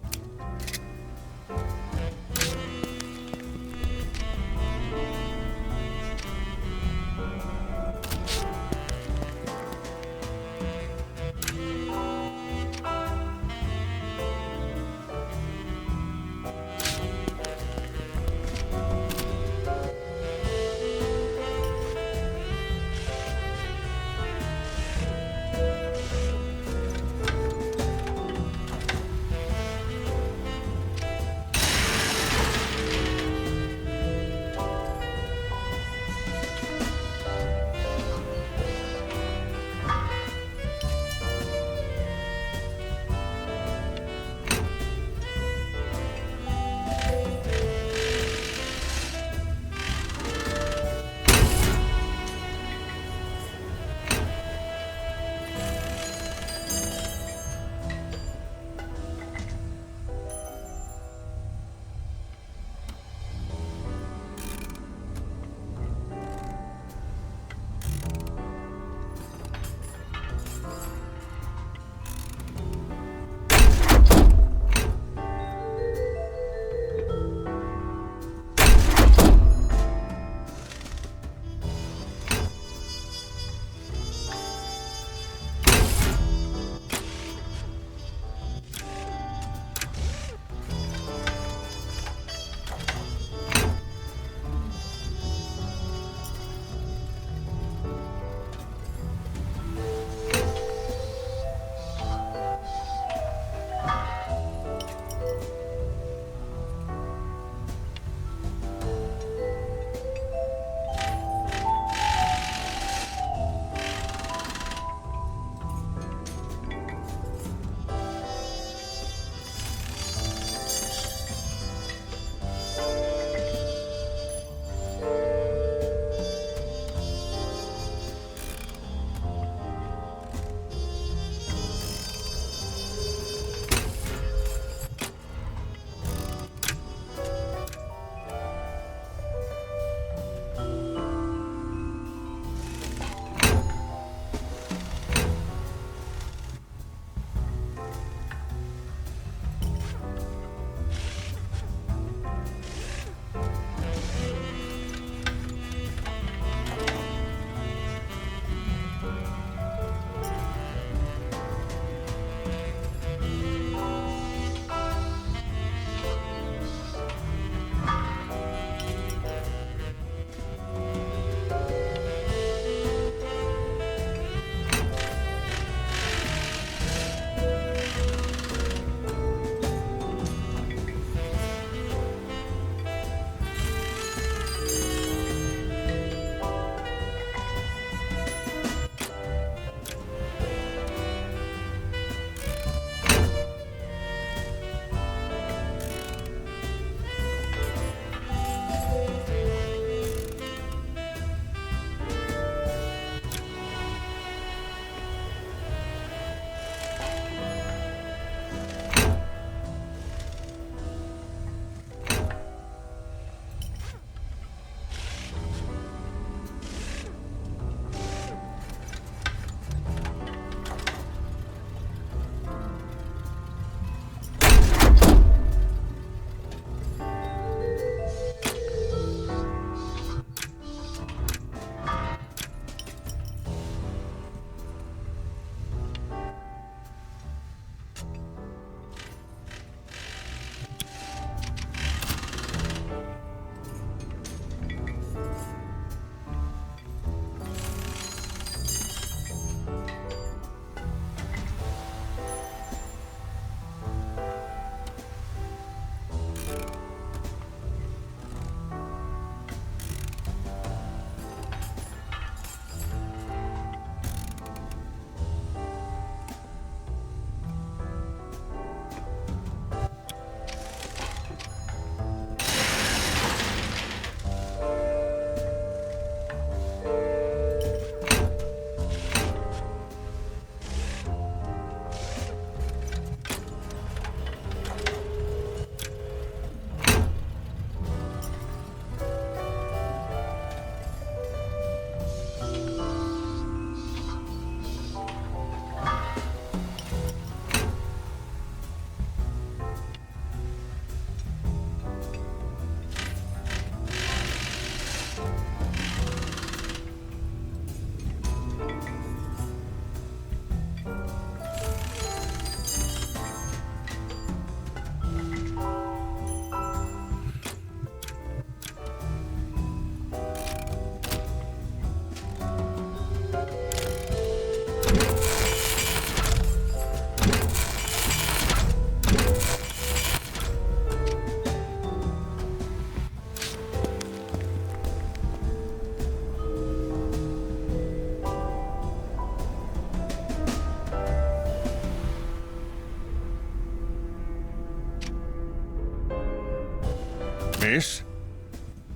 miss.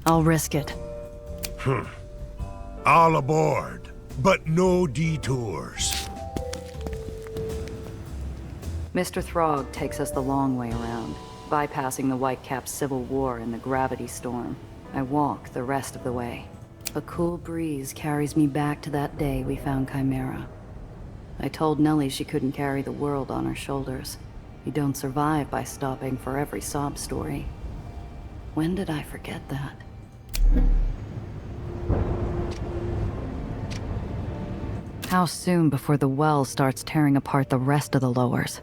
I'll risk it. All aboard, but no detours. Mr. Throg takes us the long way around, bypassing the Whitecaps' civil war and the gravity storm. I walk the rest of the way. A cool breeze carries me back to that day we found Chimera. I told Nellie she couldn't carry the world on her shoulders. You don't survive by stopping for every sob story. When did I forget that? How soon before the well starts tearing apart the rest of the lowers?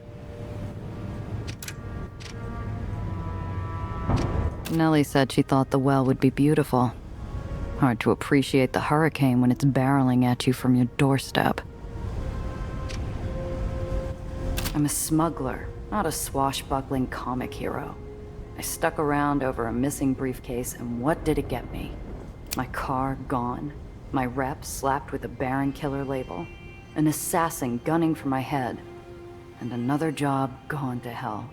Nellie said she thought the well would be beautiful. Hard to appreciate the hurricane when it's barreling at you from your doorstep. I'm a smuggler, not a swashbuckling comic hero. I stuck around over a missing briefcase, and what did it get me? My car gone, my rep slapped with a Baron Killer label, an assassin gunning for my head, and another job gone to hell.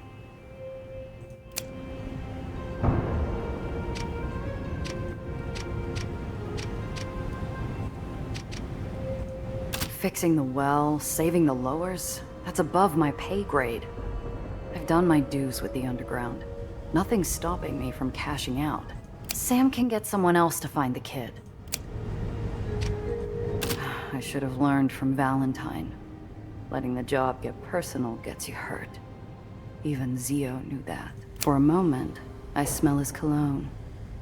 Fixing the well, saving the lowers, that's above my pay grade. I've done my dues with the underground. Nothing's stopping me from cashing out. Sam can get someone else to find the kid. I should have learned from Valentine. Letting the job get personal gets you hurt. Even Zio knew that. For a moment, I smell his cologne.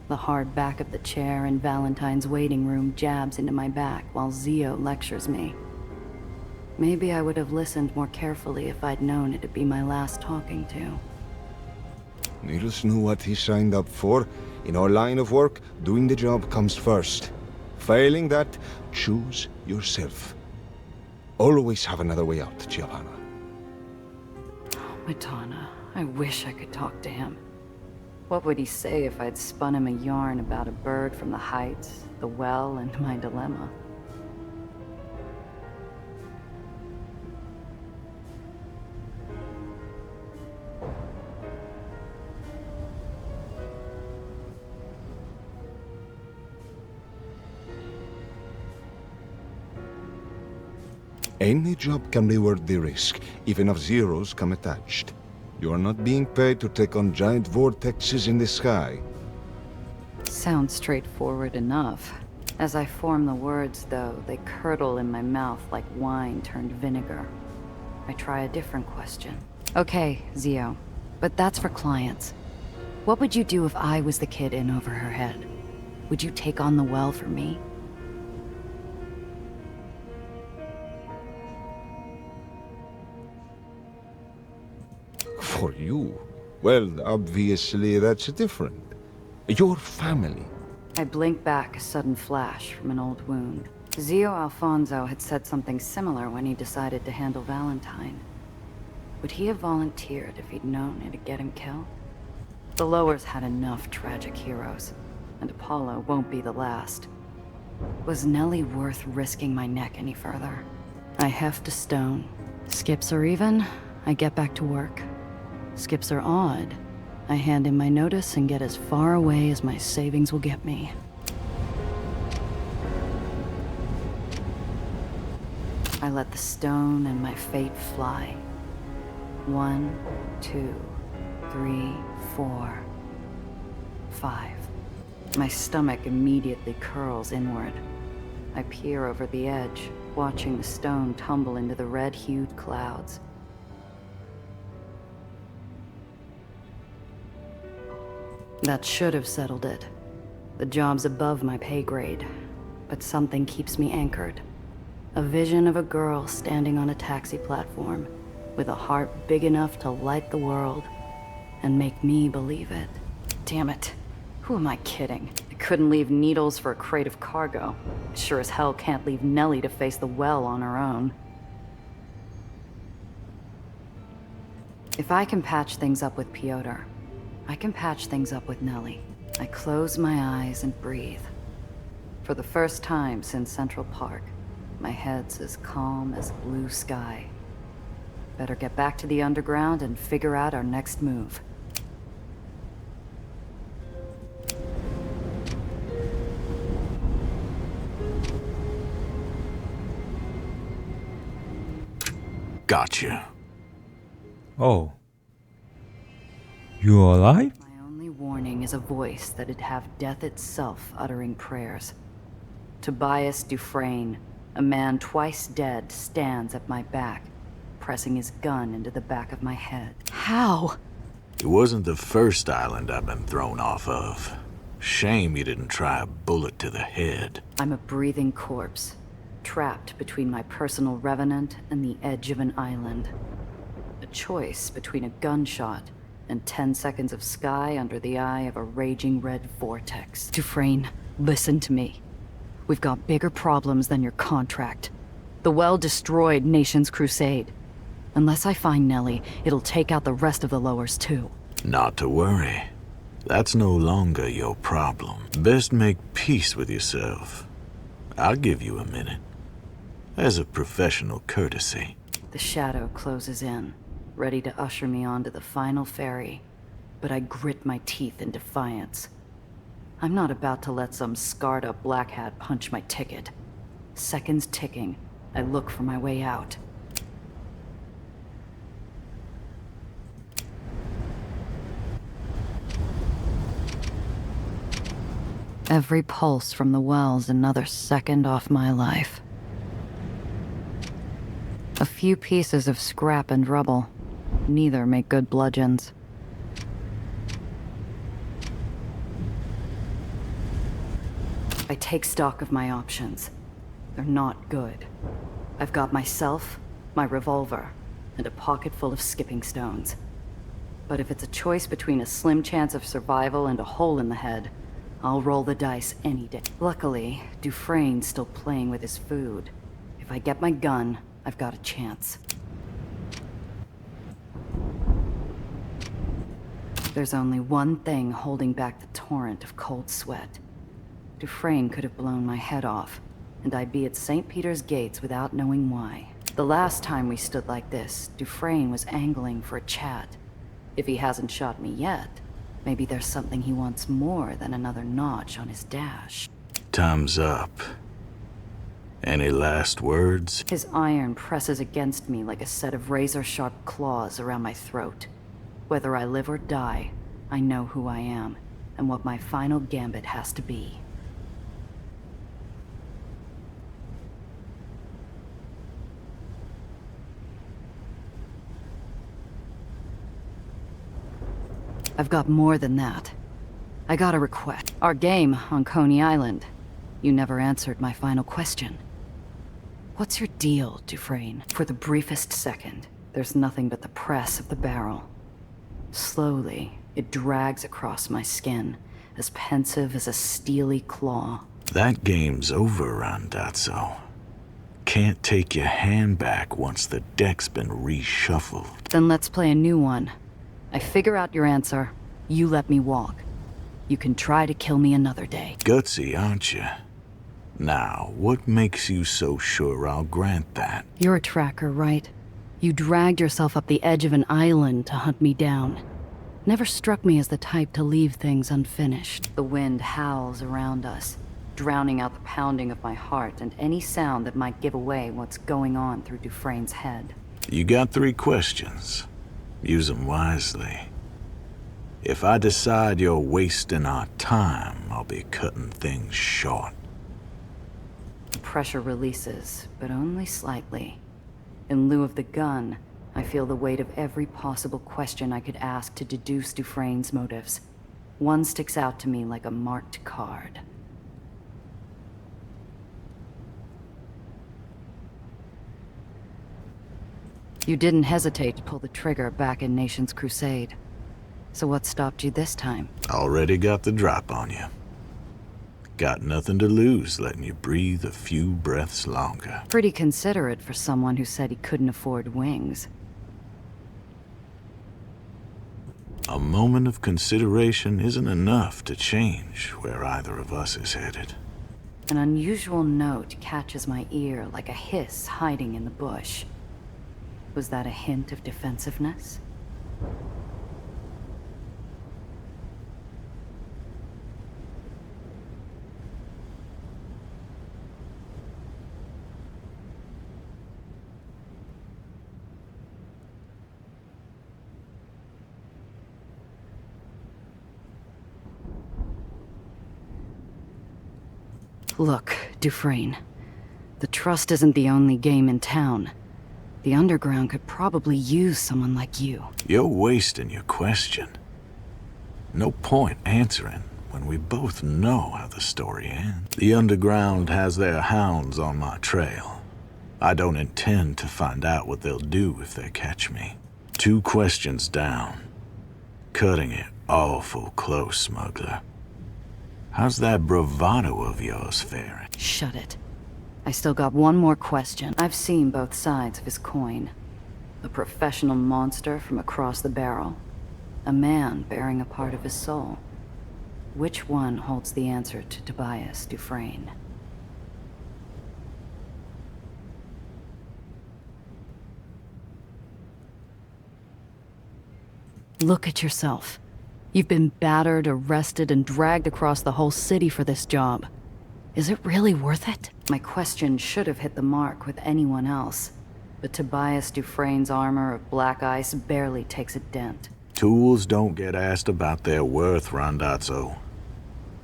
The hard back of the chair in Valentine's waiting room jabs into my back while Zio lectures me. Maybe I would have listened more carefully if I'd known it'd be my last talking to. Needles knew what he signed up for. In our line of work, doing the job comes first. Failing that, choose yourself. Always have another way out, Giovanna. Oh, Madonna, I wish I could talk to him. What would he say if I'd spun him a yarn about a bird from the heights, the well, and my dilemma? Any job can be worth the risk, if enough zeros come attached. You are not being paid to take on giant vortexes in the sky. Sounds straightforward enough. As I form the words, though, they curdle in my mouth like wine turned vinegar. I try a different question. Okay, Zio, but that's for clients. What would you do if I was the kid in over her head? Would you take on the well for me? For you? Well, obviously that's different. Your family. I blink back, a sudden flash from an old wound. Zio Alfonso had said something similar when he decided to handle Valentine. Would he have volunteered if he'd known it'd get him killed? The lowers had enough tragic heroes, and Apollo won't be the last. Was Nellie worth risking my neck any further? I heft a stone. Skips are even, I get back to work. Skips are odd. I hand in my notice and get as far away as my savings will get me. I let the stone and my fate fly. 1, 2, 3, 4, 5. My stomach immediately curls inward. I peer over the edge, watching the stone tumble into the red-hued clouds. That should have settled it. The job's above my pay grade, but something keeps me anchored. A vision of a girl standing on a taxi platform, with a heart big enough to light the world, and make me believe it. Damn it. Who am I kidding? I couldn't leave Needles for a crate of cargo. I sure as hell can't leave Nellie to face the well on her own. If I can patch things up with Piotr, I can patch things up with Nellie. I close my eyes and breathe. For the first time since Central Park, my head's as calm as blue sky. Better get back to the underground and figure out our next move. Gotcha. Oh. You alive? My only warning is a voice that'd have death itself uttering prayers. Tobias Dufresne, a man twice dead, stands at my back, pressing his gun into the back of my head. How? It wasn't the first island I've been thrown off of. Shame you didn't try a bullet to the head. I'm a breathing corpse, trapped between my personal revenant and the edge of an island. A choice between a gunshot and 10 seconds of sky under the eye of a raging red vortex. Dufresne, listen to me. We've got bigger problems than your contract. The well destroyed Nation's Crusade. Unless I find Nellie, it'll take out the rest of the lowers too. Not to worry. That's no longer your problem. Best make peace with yourself. I'll give you a minute. As a professional courtesy. The shadow closes in, ready to usher me onto the final ferry, but I grit my teeth in defiance. I'm not about to let some scarred-up black hat punch my ticket. Seconds ticking, I look for my way out. Every pulse from the well's another second off my life. A few pieces of scrap and rubble. Neither make good bludgeons. I take stock of my options. They're not good. I've got myself, my revolver, and a pocket full of skipping stones. But if it's a choice between a slim chance of survival and a hole in the head, I'll roll the dice any day. Luckily, Dufresne's still playing with his food. If I get my gun, I've got a chance. There's only one thing holding back the torrent of cold sweat. Dufresne could have blown my head off, and I'd be at St. Peter's gates without knowing why. The last time we stood like this, Dufresne was angling for a chat. If he hasn't shot me yet, maybe there's something he wants more than another notch on his dash. Time's up. Any last words? His iron presses against me like a set of razor-sharp claws around my throat. Whether I live or die, I know who I am, and what my final gambit has to be. I've got more than that. I got a request. Our game on Coney Island. You never answered my final question. What's your deal, Dufresne? For the briefest second, there's nothing but the press of the barrel. Slowly, it drags across my skin, as pensive as a steely claw. That game's over, Randazzo. Can't take your hand back once the deck's been reshuffled. Then let's play a new one. I figure out your answer, you let me walk. You can try to kill me another day. Gutsy, aren't you? Now, what makes you so sure I'll grant that? You're a tracker, right? You dragged yourself up the edge of an island to hunt me down. Never struck me as the type to leave things unfinished. The wind howls around us, drowning out the pounding of my heart and any sound that might give away what's going on through Dufresne's head. You got 3 questions. Use them wisely. If I decide you're wasting our time, I'll be cutting things short. Pressure releases, but only slightly. In lieu of the gun, I feel the weight of every possible question I could ask to deduce Dufresne's motives. One sticks out to me like a marked card. You didn't hesitate to pull the trigger back in Nation's Crusade. So what stopped you this time? Already got the drop on you. Got nothing to lose letting you breathe a few breaths longer. Pretty considerate for someone who said he couldn't afford wings. A moment of consideration isn't enough to change where either of us is headed. An unusual note catches my ear like a hiss hiding in the bush. Was that a hint of defensiveness? Look, Dufresne. The Trust isn't the only game in town. The Underground could probably use someone like you. You're wasting your question. No point answering when we both know how the story ends. The Underground has their hounds on my trail. I don't intend to find out what they'll do if they catch me. 2 questions down. Cutting it awful close, smuggler. How's that bravado of yours faring? Shut it. I still got one more question. I've seen both sides of his coin. A professional monster from across the barrel. A man bearing a part of his soul. Which one holds the answer to Tobias Dufresne? Look at yourself. You've been battered, arrested, and dragged across the whole city for this job. Is it really worth it? My question should have hit the mark with anyone else, but Tobias Dufresne's armor of black ice barely takes a dent. Tools don't get asked about their worth, Randazzo.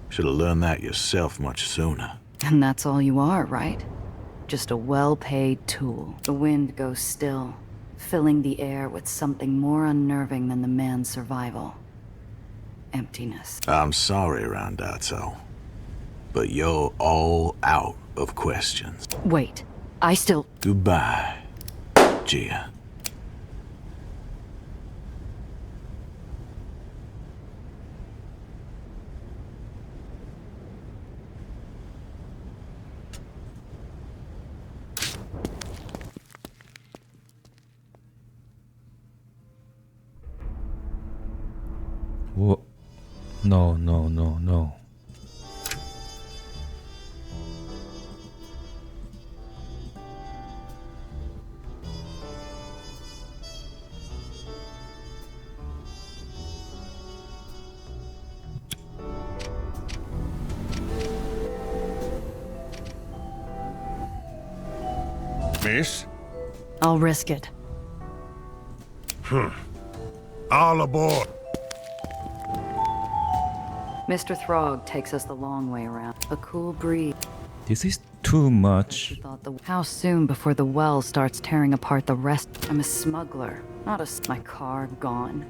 Should have learned that yourself much sooner. And that's all you are, right? Just a well-paid tool. The wind goes still, filling the air with something more unnerving than the man's survival. Emptiness. I'm sorry, Randazzo, but you're all out of questions. Wait, I still... Goodbye, Gia. Whoa. No, no, no, no. Miss? I'll risk it. All aboard. Mr. Throg takes us the long way around. A cool breeze. This is too much. How soon before the well starts tearing apart the rest? I'm a smuggler, not my car gone.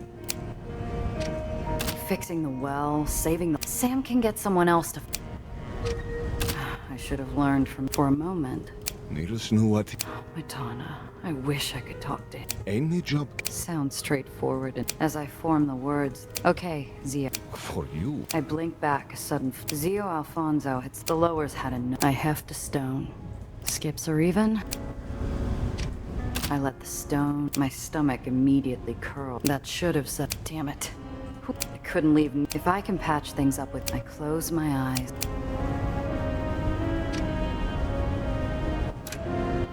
Fixing the well, saving the... Sam can get someone else to... I should have learned from... For a moment. Needless knew what... Matana, I wish I could talk to him. Any job... Sounds straightforward and as I form the words. Okay, Zio. For you. I blink back, a sudden... Zio Alfonso hits the lowers had a no... I heft a stone. Skips are even. I let the stone... My stomach immediately curled. That should have said... Damn it. I couldn't leave... If I can patch things up with... I close my eyes.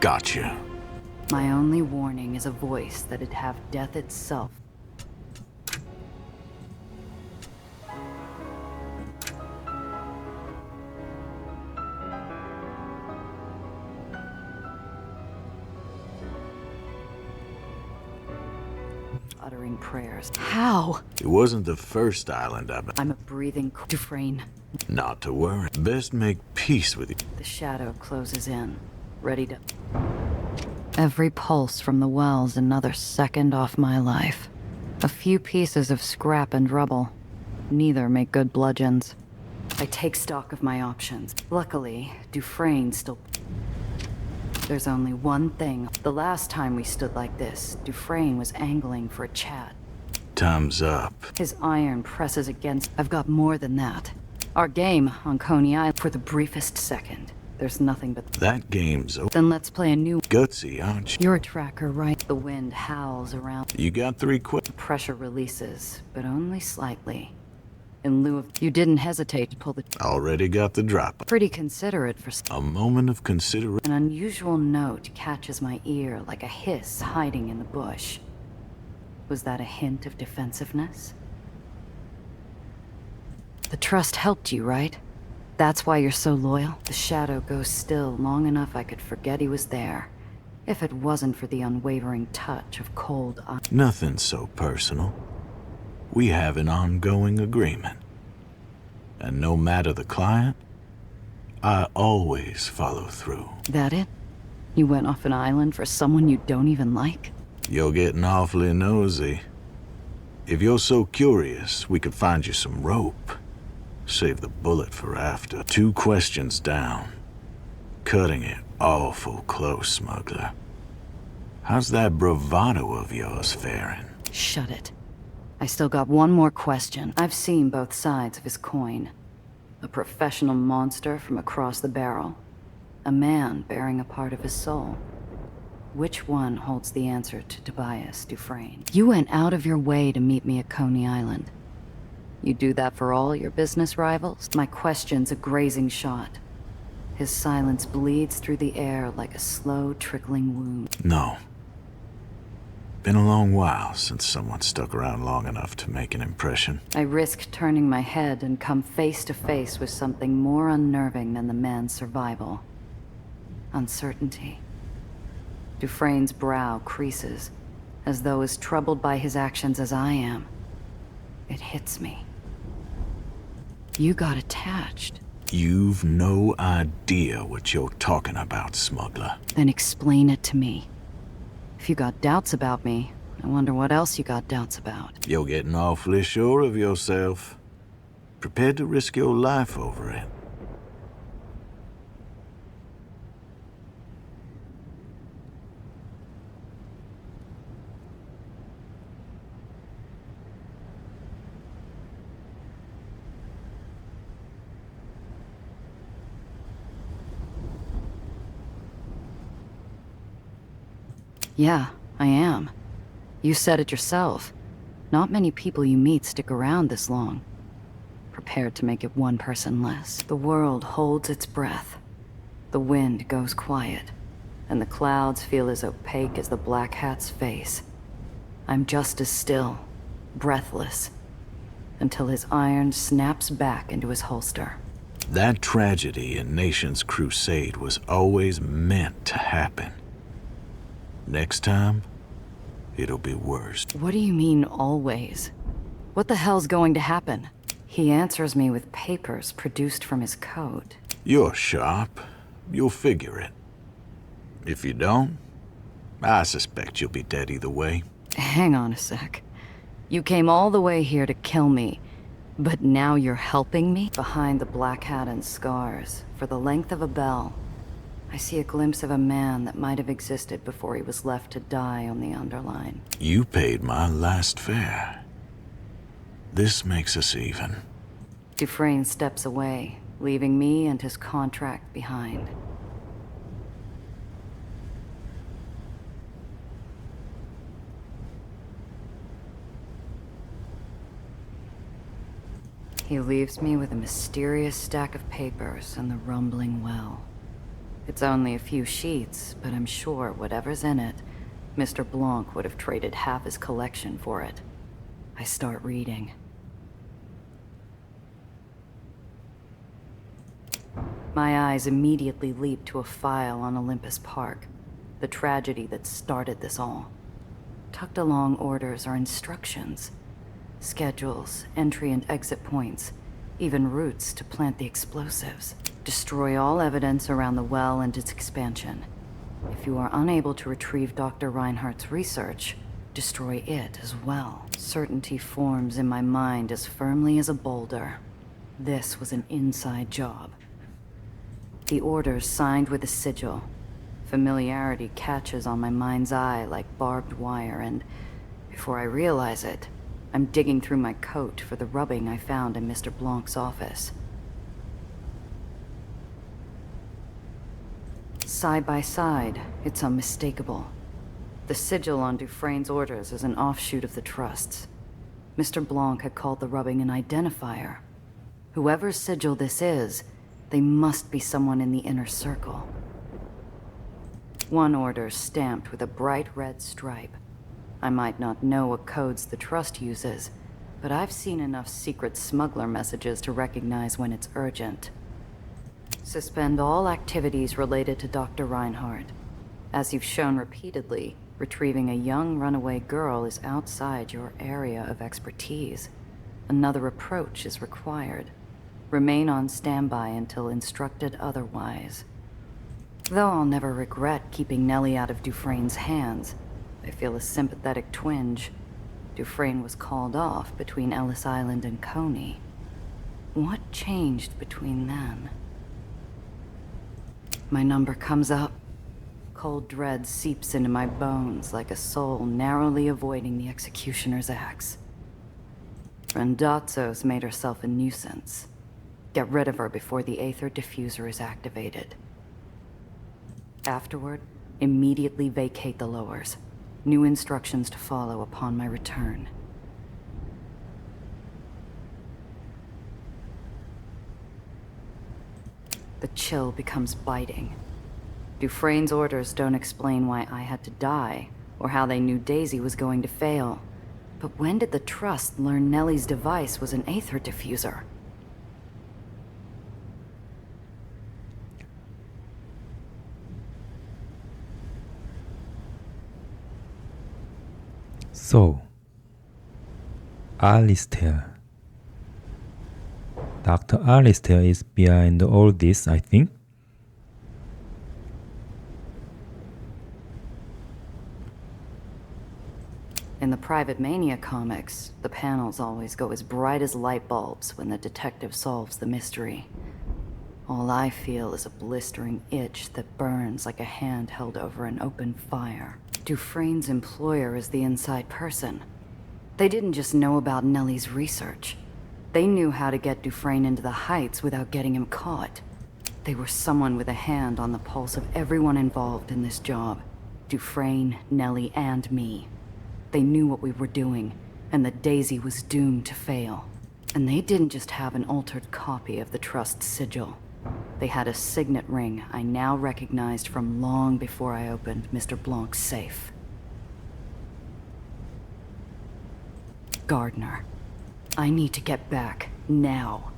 Gotcha. My only warning is a voice that'd have death itself. Uttering prayers. How? It wasn't the first island I've been... I'm a breathing Dufresne. Not to worry. Best make peace with you. The shadow closes in, ready to... Every pulse from the well's another second off my life. A few pieces of scrap and rubble. Neither make good bludgeons. I take stock of my options. Luckily, Dufresne still... There's only one thing. The last time we stood like this, Dufresne was angling for a chat. Time's up. His iron presses against... I've got more than that. Our game on Coney Island for the briefest second. There's nothing but... That game's over. Then let's play a new... Gutsy, aren't you? You're a tracker, right? The wind howls around. You got 3 quick. Pressure releases, but only slightly. In lieu of... You didn't hesitate to pull the... Already got the drop. Pretty considerate for... A moment of consideration. An unusual note catches my ear like a hiss hiding in the bush. Was that a hint of defensiveness? The Trust helped you, right? That's why you're so loyal? The shadow goes still long enough I could forget he was there. If it wasn't for the unwavering touch of cold ice. Nothing so personal. We have an ongoing agreement. And no matter the client, I always follow through. That it? You went off an island for someone you don't even like? You're getting awfully nosy. If you're so curious, we could find you some rope. Save the bullet for after. 2 questions down. Cutting it awful close, smuggler. How's that bravado of yours faring? Shut it. I still got one more question. I've seen both sides of his coin. A professional monster from across the barrel. A man bearing a part of his soul. Which one holds the answer to Tobias Dufresne? You went out of your way to meet me at Coney Island. You do that for all your business rivals? My question's a grazing shot. His silence bleeds through the air like a slow, trickling wound. No. Been a long while since someone stuck around long enough to make an impression. I risk turning my head and come face to face with something more unnerving than the man's survival. Uncertainty. Dufresne's brow creases, as though as troubled by his actions as I am. It hits me. You got attached. You've no idea what you're talking about, smuggler. Then explain it to me. If you got doubts about me, I wonder what else you got doubts about. You're getting awfully sure of yourself. Prepared to risk your life over it. Yeah, I am. You said it yourself. Not many people you meet stick around this long. Prepared to make it one person less. The world holds its breath. The wind goes quiet, and the clouds feel as opaque as the Black Hat's face. I'm just as still, breathless, until his iron snaps back into his holster. That tragedy in Nation's crusade was always meant to happen. Next time, it'll be worse. What do you mean, always? What the hell's going to happen? He answers me with papers produced from his coat. You're sharp. You'll figure it. If you don't, I suspect you'll be dead either way. Hang on a sec. You came all the way here to kill me, but now you're helping me? Behind the black hat and scars, for the length of a bell, I see a glimpse of a man that might have existed before he was left to die on the underline. You paid my last fare. This makes us even. Dufresne steps away, leaving me and his contract behind. He leaves me with a mysterious stack of papers and the rumbling well. It's only a few sheets, but I'm sure whatever's in it, Mr. Blanc would have traded half his collection for it. I start reading. My eyes immediately leap to a file on Olympus Park, the tragedy that started this all. Tucked along orders are instructions, schedules, entry and exit points, even routes to plant the explosives. Destroy all evidence around the well and its expansion. If you are unable to retrieve Dr. Reinhardt's research, destroy it as well. Certainty forms in my mind as firmly as a boulder. This was an inside job. The orders signed with a sigil. Familiarity catches on my mind's eye like barbed wire, and before I realize it, I'm digging through my coat for the rubbing I found in Mr. Blanc's office. Side by side, it's unmistakable. The sigil on Dufresne's orders is an offshoot of the Trust's. Mr. Blanc had called the rubbing an identifier. Whoever's sigil this is, they must be someone in the inner circle. One order stamped with a bright red stripe. I might not know what codes the Trust uses, but I've seen enough secret smuggler messages to recognize when it's urgent. Suspend all activities related to Dr. Reinhardt. As you've shown repeatedly, retrieving a young runaway girl is outside your area of expertise. Another approach is required. Remain on standby until instructed otherwise. Though I'll never regret keeping Nellie out of Dufresne's hands, I feel a sympathetic twinge. Dufresne was called off between Ellis Island and Coney. What changed between then? My number comes up. Cold dread seeps into my bones like a soul narrowly avoiding the executioner's axe. Randazzo's made herself a nuisance. Get rid of her before the Aether diffuser is activated. Afterward, immediately vacate the lowers. New instructions to follow upon my return. The chill becomes biting. Dufresne's orders don't explain why I had to die, or how they knew Daisy was going to fail. But when did the Trust learn Nellie's device was an Aether diffuser? So, Alistair. Dr. Alistair is behind all this, I think. In the Private Mania comics, the panels always go as bright as light bulbs when the detective solves the mystery. All I feel is a blistering itch that burns like a hand held over an open fire. Dufresne's employer is the inside person. They didn't just know about Nellie's research. They knew how to get Dufresne into the Heights without getting him caught. They were someone with a hand on the pulse of everyone involved in this job. Dufresne, Nellie, and me. They knew what we were doing, and that Daisy was doomed to fail. And they didn't just have an altered copy of the Trust's sigil. They had a signet ring I now recognized from long before I opened Mr. Blanc's safe. Gardner. I need to get back, now.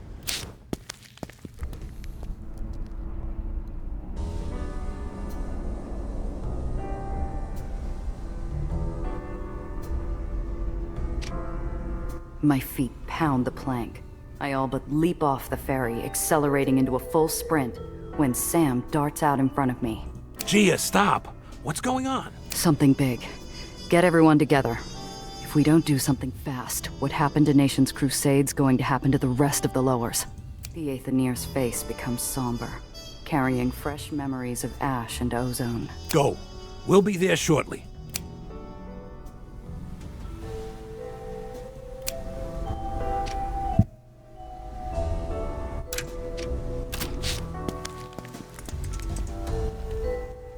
My feet pound the plank. I all but leap off the ferry, accelerating into a full sprint, when Sam darts out in front of me. Gia, stop! What's going on? Something big. Get everyone together. If we don't do something fast, what happened to Nation's Crusade's going to happen to the rest of the lowers. The Aetherneer's face becomes somber, carrying fresh memories of ash and ozone. Go. We'll be there shortly.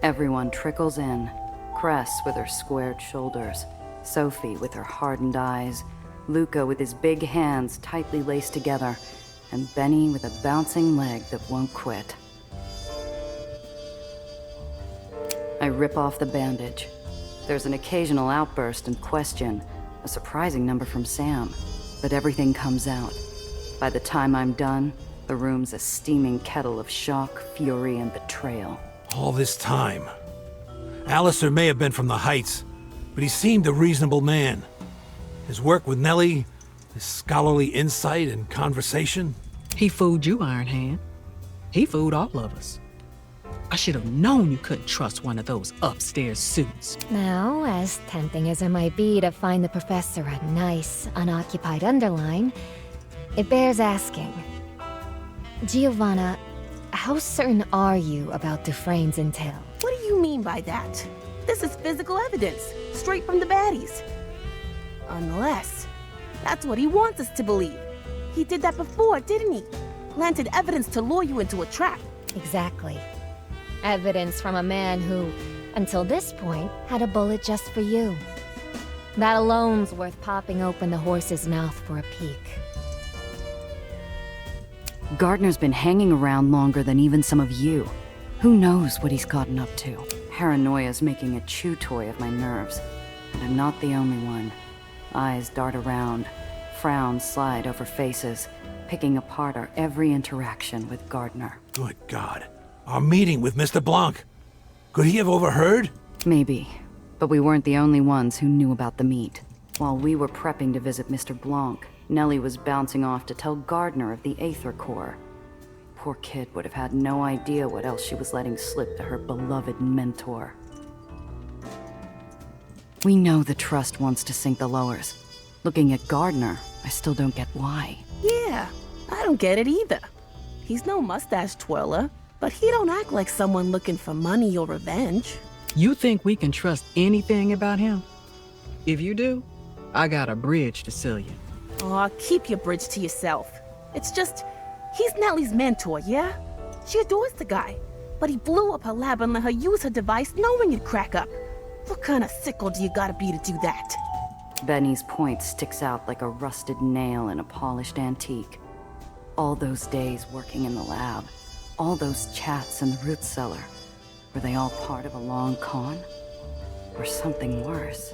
Everyone trickles in. Cress with her squared shoulders, Sophie with her hardened eyes, Luca with his big hands tightly laced together, and Benny with a bouncing leg that won't quit. I rip off the bandage. There's an occasional outburst and question, a surprising number from Sam, but everything comes out. By the time I'm done, the room's a steaming kettle of shock, fury, and betrayal. All this time. Alistair may have been from the Heights, but he seemed a reasonable man. His work with Nellie, his scholarly insight and conversation. He fooled you, Iron Hand. He fooled all of us. I should have known you couldn't trust one of those upstairs suits. Now, as tempting as it might be to find the professor a nice, unoccupied underline, it bears asking. Giovanna, how certain are you about Dufresne's intel? What do you mean by that? This is physical evidence, straight from the baddies. Unless that's what he wants us to believe. He did that before, didn't he? Planted evidence to lure you into a trap. Exactly. Evidence from a man who, until this point, had a bullet just for you. That alone's worth popping open the horse's mouth for a peek. Gardner's been hanging around longer than even some of you. Who knows what he's gotten up to? Paranoia's making a chew toy of my nerves. And I'm not the only one. Eyes dart around, frowns slide over faces, picking apart our every interaction with Gardner. Good God. Our meeting with Mr. Blanc. Could he have overheard? Maybe. But we weren't the only ones who knew about the meet. While we were prepping to visit Mr. Blanc, Nellie was bouncing off to tell Gardner of the Aether core. Poor kid would have had no idea what else she was letting slip to her beloved mentor. We know the Trust wants to sink the lowers. Looking at Gardner, I still don't get why. Yeah, I don't get it either. He's no mustache twirler, but he don't act like someone looking for money or revenge. You think we can trust anything about him? If you do, I got a bridge to sell you. Aw, keep your bridge to yourself. It's just, he's Nellie's mentor, yeah? She adores the guy, but he blew up her lab and let her use her device knowing it'd crack up. What kind of sickle do you gotta be to do that? Benny's point sticks out like a rusted nail in a polished antique. All those days working in the lab, all those chats in the root cellar, were they all part of a long con? Or something worse?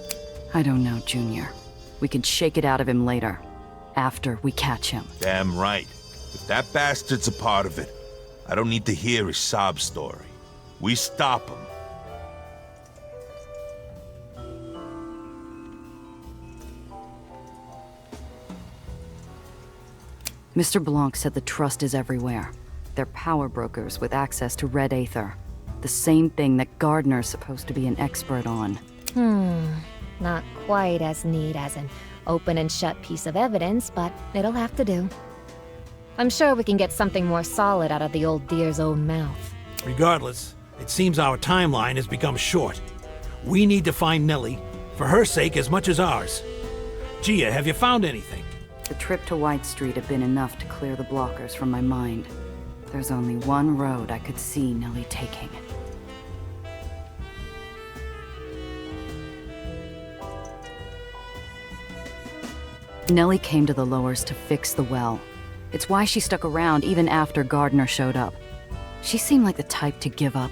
I don't know, Junior. We can shake it out of him later, after we catch him. Damn right. If that bastard's a part of it, I don't need to hear his sob story. We stop him. Mr. Blanc said the Trust is everywhere. They're power brokers with access to red Aether. The same thing that Gardner's supposed to be an expert on. Not quite as neat as an open and shut piece of evidence, but it'll have to do. I'm sure we can get something more solid out of the old deer's own mouth. Regardless, it seems our timeline has become short. We need to find Nellie, for her sake as much as ours. Gia, have you found anything? The trip to White Street had been enough to clear the blockers from my mind. There's only one road I could see Nellie taking. Nellie came to the lowers to fix the well. It's why she stuck around even after Gardner showed up. She seemed like the type to give up.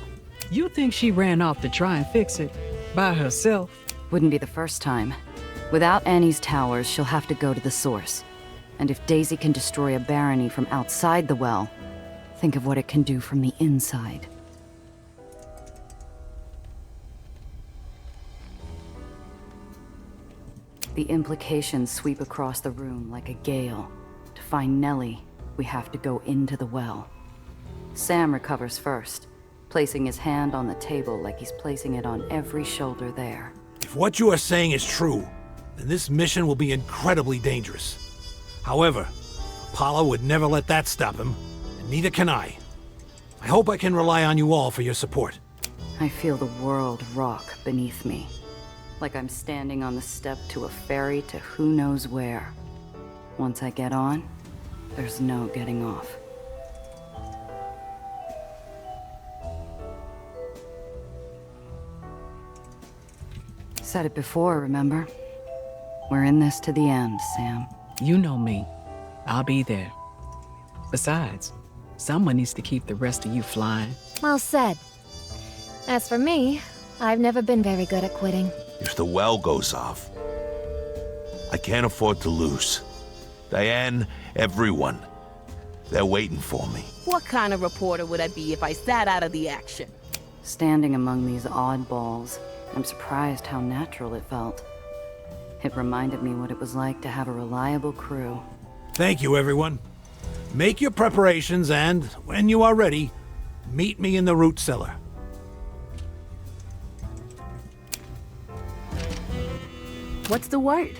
You think she ran off to try and fix it by herself? Wouldn't be the first time. Without Annie's towers, she'll have to go to the source. And if Daisy can destroy a barony from outside the well, think of what it can do from the inside. The implications sweep across the room like a gale. To find Nellie, we have to go into the well. Sam recovers first, placing his hand on the table like he's placing it on every shoulder there. If what you are saying is true, then this mission will be incredibly dangerous. However, Apollo would never let that stop him, and neither can I. I hope I can rely on you all for your support. I feel the world rock beneath me, like I'm standing on the step to a ferry to who knows where. Once I get on, there's no getting off. Said it before, remember? We're in this to the end, Sam. You know me. I'll be there. Besides, someone needs to keep the rest of you flying. Well said. As for me, I've never been very good at quitting. If the well goes off, I can't afford to lose. Diane, everyone, they're waiting for me. What kind of reporter would I be if I sat out of the action? Standing among these oddballs, I'm surprised how natural it felt. It reminded me what it was like to have a reliable crew. Thank you, everyone. Make your preparations and, when you are ready, meet me in the root cellar. What's the word?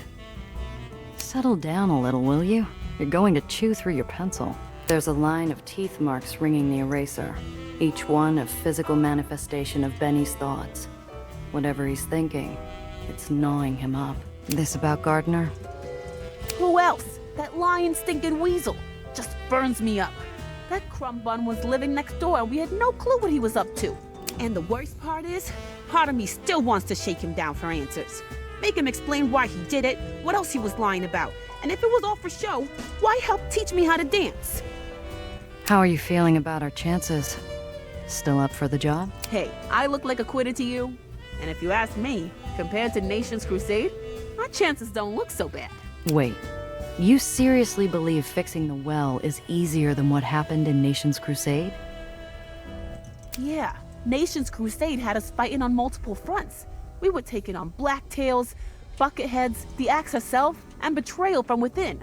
Settle down a little, will you? You're going to chew through your pencil. There's a line of teeth marks ringing the eraser, each one a physical manifestation of Benny's thoughts. Whatever he's thinking, it's gnawing him up. This about Gardner? Who else? That lying stinking weasel. Just burns me up. That crumb bun was living next door and we had no clue what he was up to. And the worst part is, part of me still wants to shake him down for answers. Make him explain why he did it, what else he was lying about. And if it was all for show, why help teach me how to dance? How are you feeling about our chances? Still up for the job? Hey, I look like a quitter to you? And if you ask me, compared to Nation's Crusade, our chances don't look so bad. Wait, you seriously believe fixing the well is easier than what happened in Nation's Crusade? Yeah, Nation's Crusade had us fighting on multiple fronts. We were taking on Blacktails, Bucketheads, the Axe herself, and betrayal from within.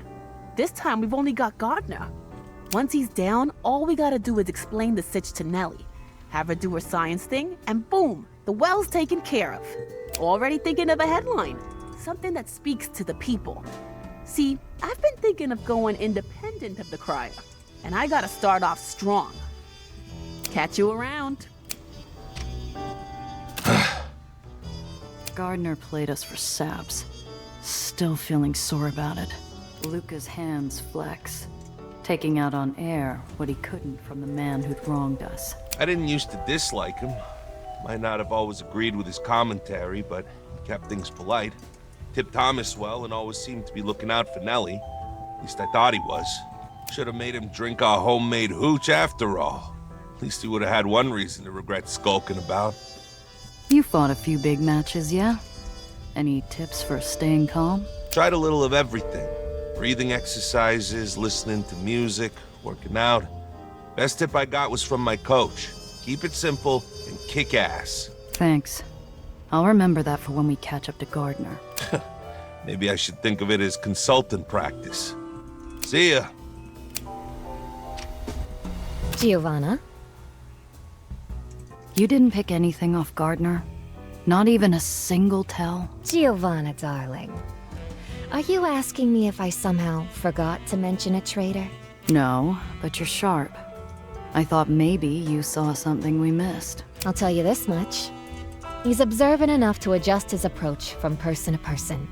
This time we've only got Gardner. Once he's down, all we gotta do is explain the sitch to Nellie. Have her do her science thing, and boom, the well's taken care of. Already thinking of a headline. Something that speaks to the people. See, I've been thinking of going independent of the crier, and I gotta start off strong. Catch you around. Gardner played us for saps. Still feeling sore about it. Luca's hands flex, taking out on air what he couldn't from the man who'd wronged us. I didn't used to dislike him. Might not have always agreed with his commentary, but he kept things polite. Tipped Thomas well and always seemed to be looking out for Nellie. At least I thought he was. Should have made him drink our homemade hooch after all. At least he would have had one reason to regret skulking about. You fought a few big matches, yeah? Any tips for staying calm? Tried a little of everything. Breathing exercises, listening to music, working out. Best tip I got was from my coach. Keep it simple and kick ass. Thanks. I'll remember that for when we catch up to Gardner. Maybe I should think of it as consultant practice. See ya. Giovanna? You didn't pick anything off Gardner? Not even a single tell? Giovanna, darling. Are you asking me if I somehow forgot to mention a traitor? No, but you're sharp. I thought maybe you saw something we missed. I'll tell you this much. He's observant enough to adjust his approach from person to person.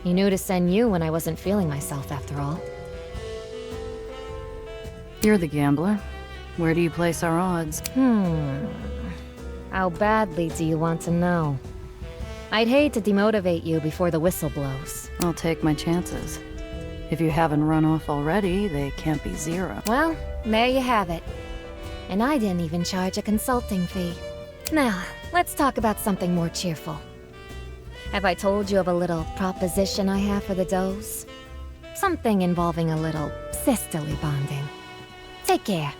He knew to send you when I wasn't feeling myself, after all. You're the gambler. Where do you place our odds? How badly do you want to know? I'd hate to demotivate you before the whistle blows. I'll take my chances. If you haven't run off already, they can't be zero. Well, there you have it. And I didn't even charge a consulting fee. Now, let's talk about something more cheerful. Have I told you of a little proposition I have for the does? Something involving a little sisterly bonding. Take care.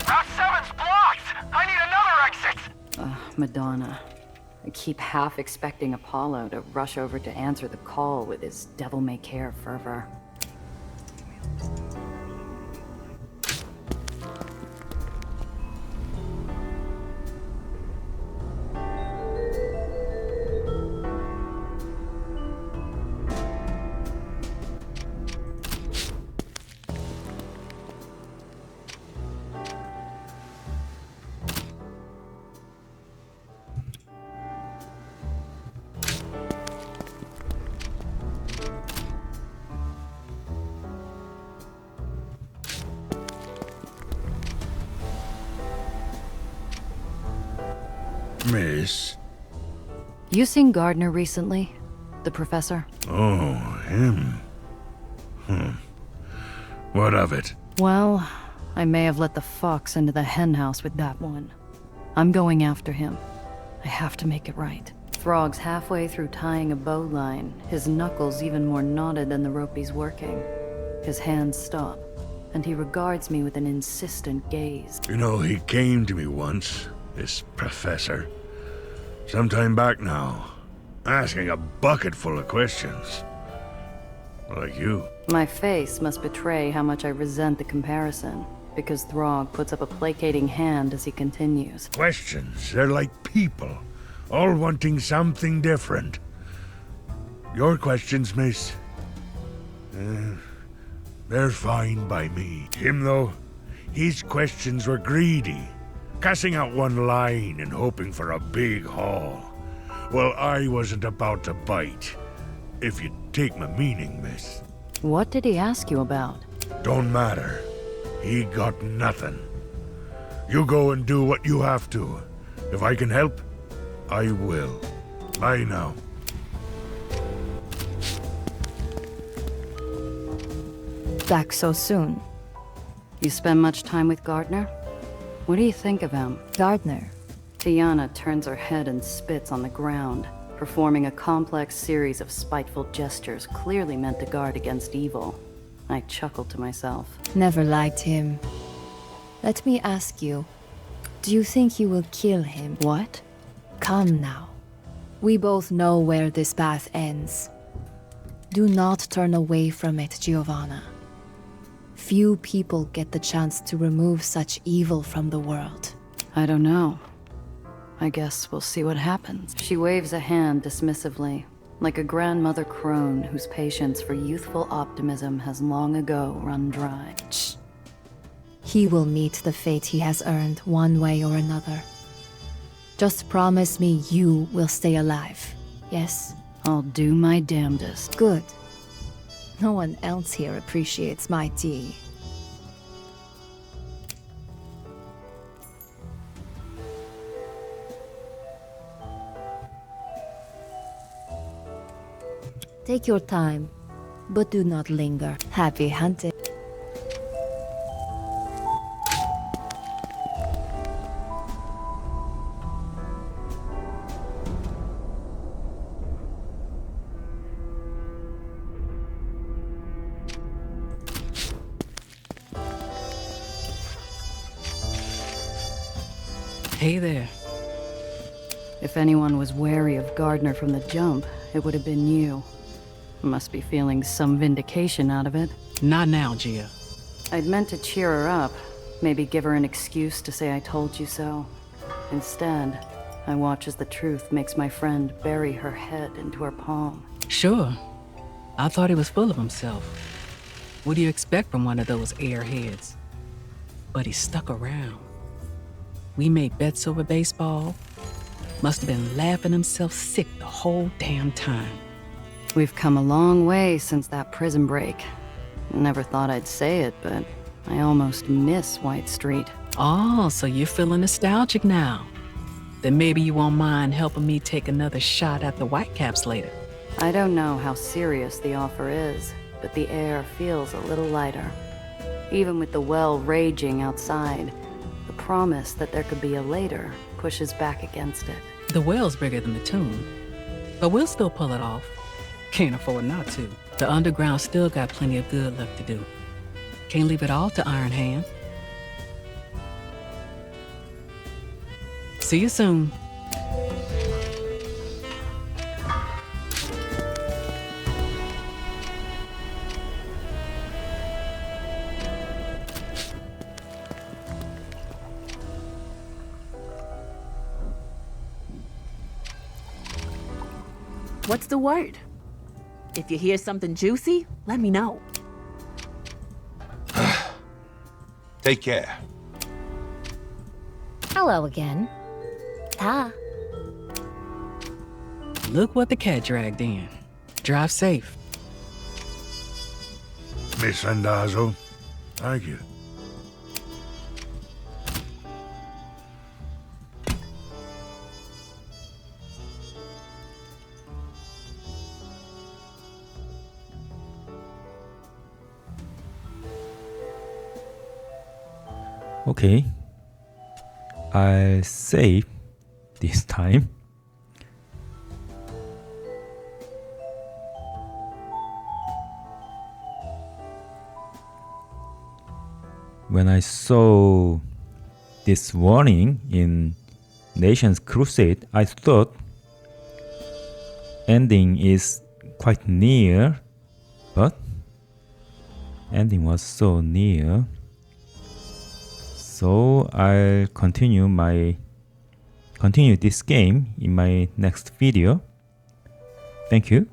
Route 7's blocked! I need another exit! Madonna. I keep half expecting Apollo to rush over to answer the call with his devil-may-care fervor. Miss? You seen Gardner recently? The professor? Oh, him. What of it? Well, I may have let the fox into the henhouse with that one. I'm going after him. I have to make it right. Throg's halfway through tying a bowline, his knuckles even more knotted than the rope he's working. His hands stop, and he regards me with an insistent gaze. You know, he came to me once, this professor. Some time back now, asking a bucket full of questions. Like you. My face must betray how much I resent the comparison, because Throg puts up a placating hand as he continues. Questions, they're like people, all wanting something different. Your questions, miss, they're fine by me. Him, though, his questions were greedy, casting out one line and hoping for a big haul. Well, I wasn't about to bite, if you take my meaning, miss. What did he ask you about? Don't matter. He got nothing. You go and do what you have to. If I can help, I will. Bye now. Back so soon. You spend much time with Gardner? What do you think of him? Gardner. Tiana turns her head and spits on the ground, performing a complex series of spiteful gestures clearly meant to guard against evil. I chuckled to myself. Never liked him. Let me ask you, do you think you will kill him? What? Come now. We both know where this path ends. Do not turn away from it, Giovanna. Few people get the chance to remove such evil from the world. I don't know. I guess we'll see what happens. She waves a hand dismissively, like a grandmother crone whose patience for youthful optimism has long ago run dry. Shh. He will meet the fate he has earned one way or another. Just promise me you will stay alive, yes? I'll do my damnedest. Good. No one else here appreciates my tea. Take your time, but do not linger. Happy hunting. Hey there. If anyone was wary of Gardner from the jump, it would have been you. Must be feeling some vindication out of it. Not now, Gia. I'd meant to cheer her up, maybe give her an excuse to say I told you so. Instead, I watch as the truth makes my friend bury her head into her palm. Sure. I thought he was full of himself. What do you expect from one of those airheads? But he stuck around. We made bets over baseball. Must have been laughing himself sick the whole damn time. We've come a long way since that prison break. Never thought I'd say it, but I almost miss White Street. Oh, so you're feeling nostalgic now. Then maybe you won't mind helping me take another shot at the Whitecaps later. I don't know how serious the offer is, but the air feels a little lighter. Even with the well raging outside, the promise that there could be a later pushes back against it. The well's bigger than the tomb, but we'll still pull it off. Can't afford not to. The underground still got plenty of good left to do. Can't leave it all to Iron Hand. See you soon. What's the word? If you hear something juicy, let me know. Take care. Hello again. Ta. Look what the cat dragged in. Drive safe. Miss Randazzo, thank you. Okay, I'll save this time. When I saw this warning in Nation's Crusade, I thought ending is quite near, but ending was so near. So I'll continue this game in my next video. Thank you.